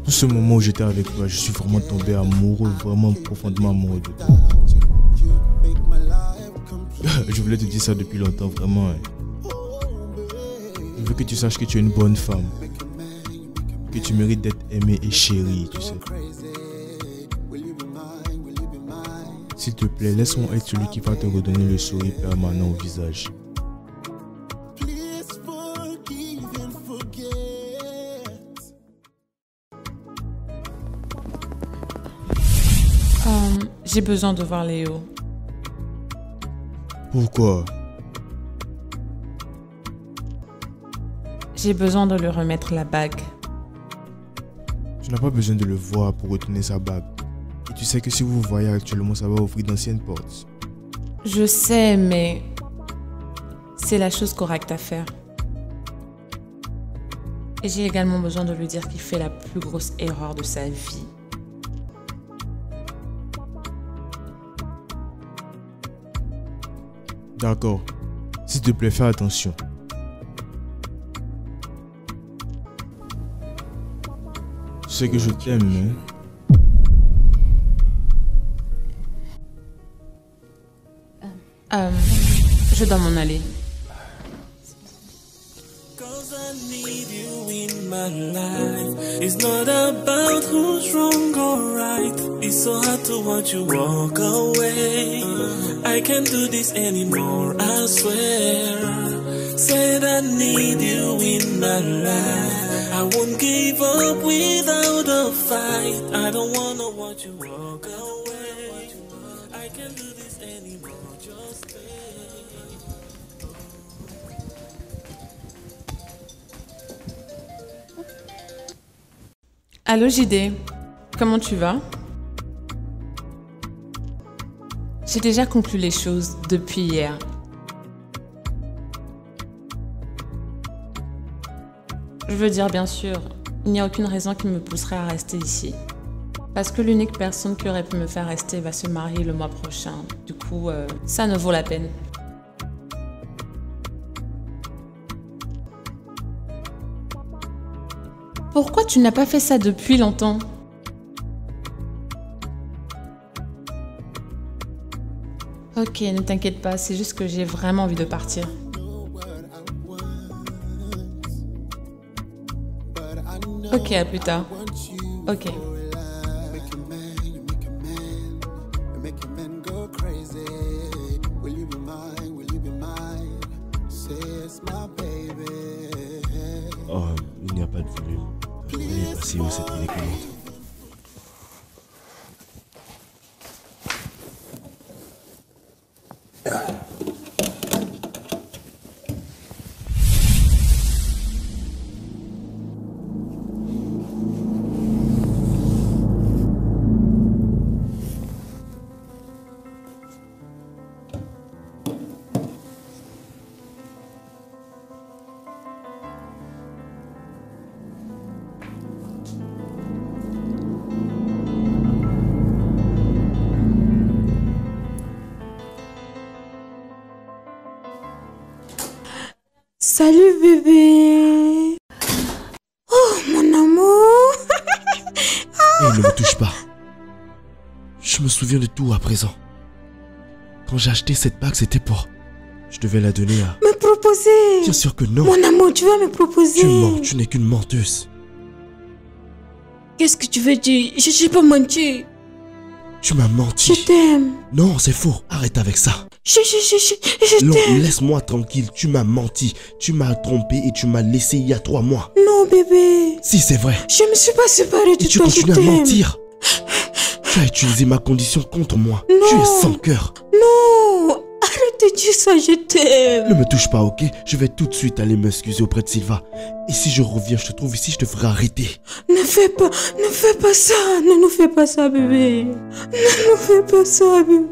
Tout ce moment où j'étais avec toi, je suis vraiment tombé amoureux, vraiment profondément amoureux de toi. Je voulais te dire ça depuis longtemps, vraiment. Je veux que tu saches que tu es une bonne femme. Que tu mérites d'être aimée et chérie, tu sais. S'il te plaît, laisse-moi être celui qui va te redonner le sourire permanent au visage. J'ai besoin de voir Léo. Pourquoi? J'ai besoin de lui remettre la bague. Tu n'as pas besoin de le voir pour retourner sa bague. Et tu sais que si vous vous voyez actuellement, ça va ouvrir d'anciennes portes. Je sais, mais c'est la chose correcte à faire. Et j'ai également besoin de lui dire qu'il fait la plus grosse erreur de sa vie. D'accord. S'il te plaît, fais attention. Tu sais que je t'aime, hein? Je dois m'en aller. My life is not about who's wrong or right. It's so hard to watch you walk away. I can't do this anymore, I swear. Said I need you in my life. I won't give up without a fight. I don't wanna watch you walk away. I can't do this anymore, just stay. Allô JD, comment tu vas? J'ai déjà conclu les choses depuis hier. Je veux dire, bien sûr, il n'y a aucune raison qui me pousserait à rester ici. Parce que l'unique personne qui aurait pu me faire rester va se marier le mois prochain. Du coup, ça ne vaut la peine. Pourquoi tu n'as pas fait ça depuis longtemps? Ok, ne t'inquiète pas, c'est juste que j'ai vraiment envie de partir. Ok, à plus tard. Ok. Oh, il n'y a pas de volume. Elle est passée où cette télécommande? Salut bébé. Oh mon amour. Hey, ne me touche pas. Je me souviens de tout à présent. Quand j'ai acheté cette bague, c'était pour... Je devais la donner à... Me proposer. Bien sûr que non. Mon amour, tu vas me proposer. Tu mens, tu n'es qu'une menteuse. Qu'est-ce que tu veux dire? Je n'ai pas menti. Tu m'as menti. Je t'aime. Non, c'est faux. Arrête avec ça. Je Non, t'aime. laisse-moi tranquille. Tu m'as menti. Tu m'as trompé et tu m'as laissé il y a 3 mois. Non bébé. Si, c'est vrai. Je me suis pas séparée de Et tu toi. continues à mentir. Tu as utilisé ma condition contre moi. Non. Tu es sans cœur. Non. Arrête de dire ça, je t'aime. Ne me touche pas, ok? Je vais tout de suite aller m'excuser auprès de Sylva. Et si je reviens, je te trouve ici, je te ferai arrêter. Ne fais pas ça. Ne nous fais pas ça, bébé. Ne nous fais pas ça, bébé.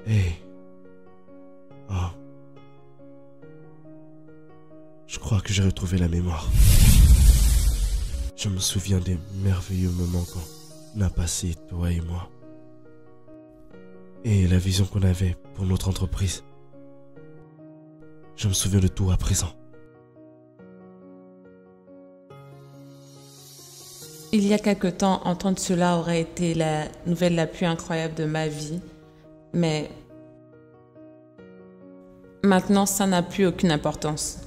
Hey. Oh. Je crois que j'ai retrouvé la mémoire. Je me souviens des merveilleux moments qu'on a passés, toi et moi. Et la vision qu'on avait pour notre entreprise. Je me souviens de tout à présent. Il y a quelque temps, entendre cela aurait été la nouvelle la plus incroyable de ma vie. Mais maintenant, ça n'a plus aucune importance.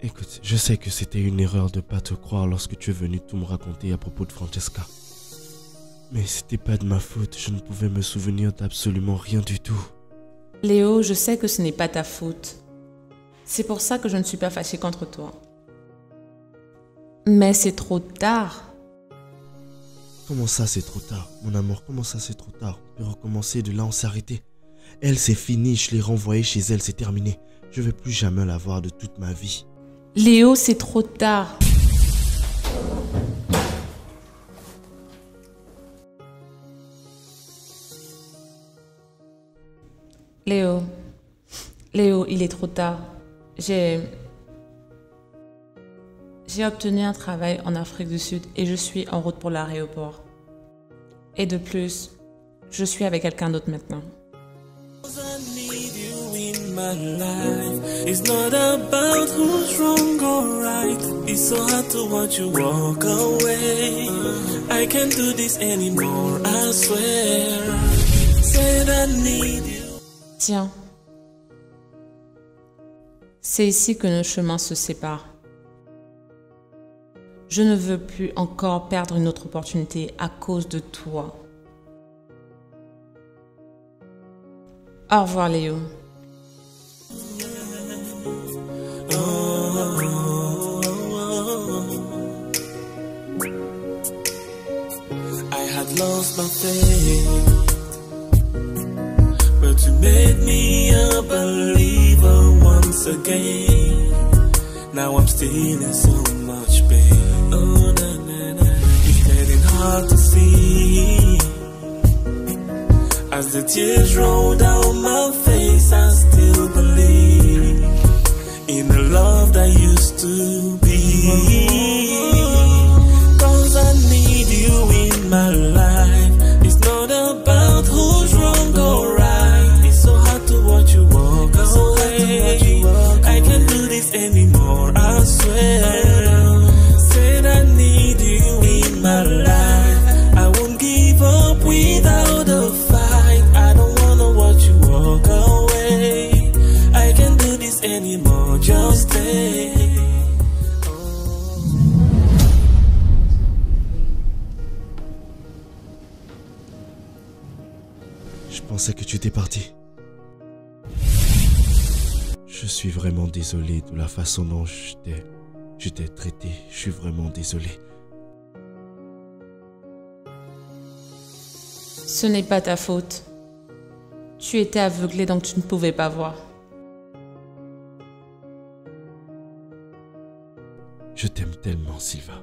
Écoute, je sais que c'était une erreur de pas te croire lorsque tu es venu tout me raconter à propos de Francesca. Mais c'était pas de ma faute, je ne pouvais me souvenir d'absolument rien du tout. Léo, je sais que ce n'est pas ta faute. C'est pour ça que je ne suis pas fâchée contre toi. Mais c'est trop tard. Comment ça c'est trop tard? Mon amour, comment ça c'est trop tard? On peut recommencer, de là on s'est arrêté. Elle c'est fini, je l'ai renvoyée chez elle, c'est terminé. Je vais plus jamais la voir de toute ma vie. Léo, c'est trop tard. Léo, il est trop tard. J'ai obtenu un travail en Afrique du Sud et je suis en route pour l'aéroport. Et de plus, je suis avec quelqu'un d'autre maintenant. My life is not about who's wrong or right. It's so hard to watch you walk away. I can't do this anymore, I swear. Said I need you. Tiens, c'est ici que nos chemins se séparent. Je ne veux plus encore perdre une autre opportunité à cause de toi. Au revoir, Léo. I had lost my faith, but you made me a believer once again. Now I'm still in so much pain. Oh, na, na, na. It's getting hard to see. As the tears roll down my face, I still believe in the love that used to be. 'Cause I need you in my life. It's not about who's wrong or right. It's so hard to watch you walk away. I can't do this anymore, I swear. Said I need you in my life. I won't give up without a fight. I don't wanna watch you walk away. I can't do this anymore, just stay. Je pensais que tu étais parti. Je suis vraiment désolé de la façon dont je t'ai traité. Je suis vraiment désolé. Ce n'est pas ta faute. Tu étais aveuglé donc tu ne pouvais pas voir. Je t'aime tellement, Sylva.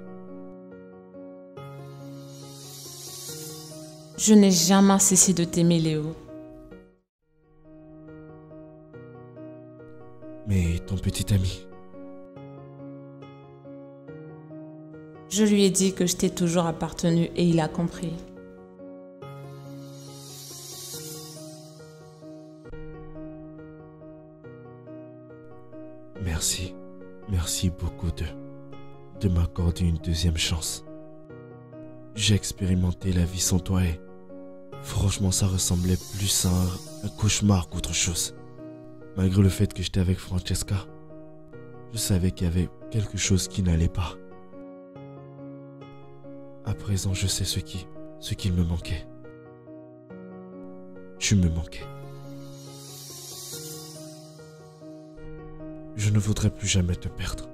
Je n'ai jamais cessé de t'aimer, Léo. Mais ton petit ami, Je lui ai dit que je t'ai toujours appartenu et il a compris. merci. Merci beaucoup de m'accorder une deuxième chance. J'ai expérimenté la vie sans toi et franchement ça ressemblait plus à un cauchemar qu'autre chose. Malgré le fait que j'étais avec Francesca, je savais qu'il y avait quelque chose qui n'allait pas. À présent, je sais ce qu'il me manquait. Tu me manquais. Je ne voudrais plus jamais te perdre.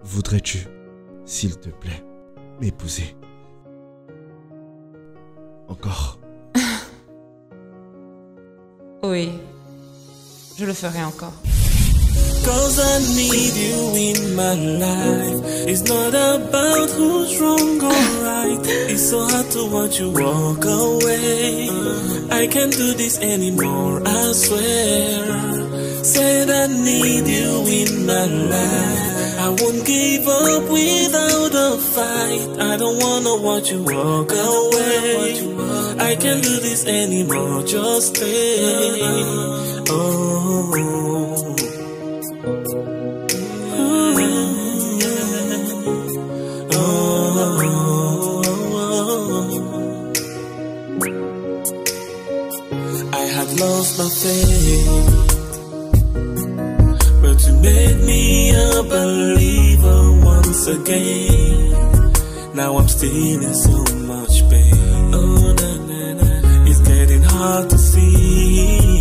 Voudrais-tu, s'il te plaît, m'épouser? Encore? Oui, je le ferai encore. 'Cause I need you in my life. It's not about who's wrong or right. It's so hard to watch you walk away. I can't do this anymore, I swear. Said I need you in my life. I won't give up without a fight. I don't wanna watch you walk away. I can't do this anymore, just stay. Oh. not lost my faith, but you made me a believer once again. Now I'm still in so much pain. Oh, na, na, na. It's getting hard to see.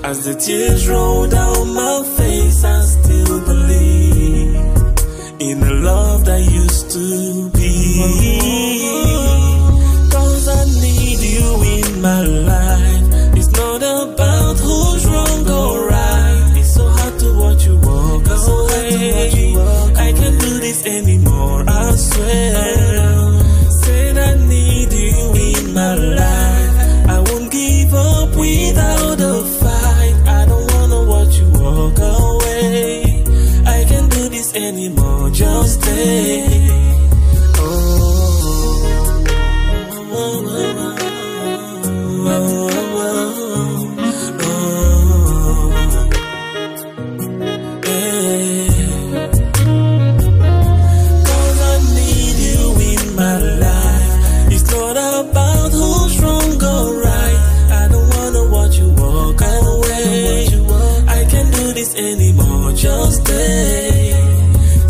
As the tears roll down my face, I still believe in the love that used to be. 'Cause I need you in my life. It's not about who's wrong or right. It's so hard to watch you walk away. I can't do this anymore, I swear. Said I need you in my life. I won't give up without a fight. I don't wanna watch you walk away. I can't do this anymore, just stay. Anymore, just stay.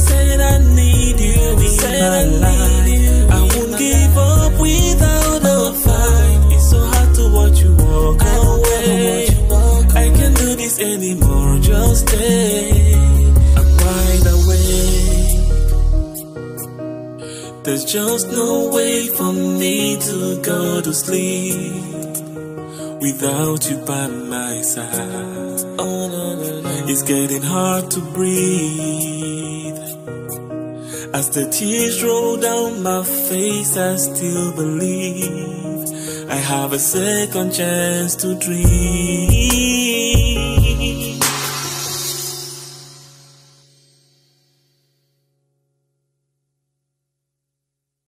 Said I need you in my life. I won't give up without a fight. It's so hard to watch you walk away. I can't do this anymore, just stay. I'm wide awake. There's just no way for me to go to sleep without you by my side. Oh, no, no, no. It's getting hard to breathe. As the tears roll down my face, I still believe I have a second chance to dream.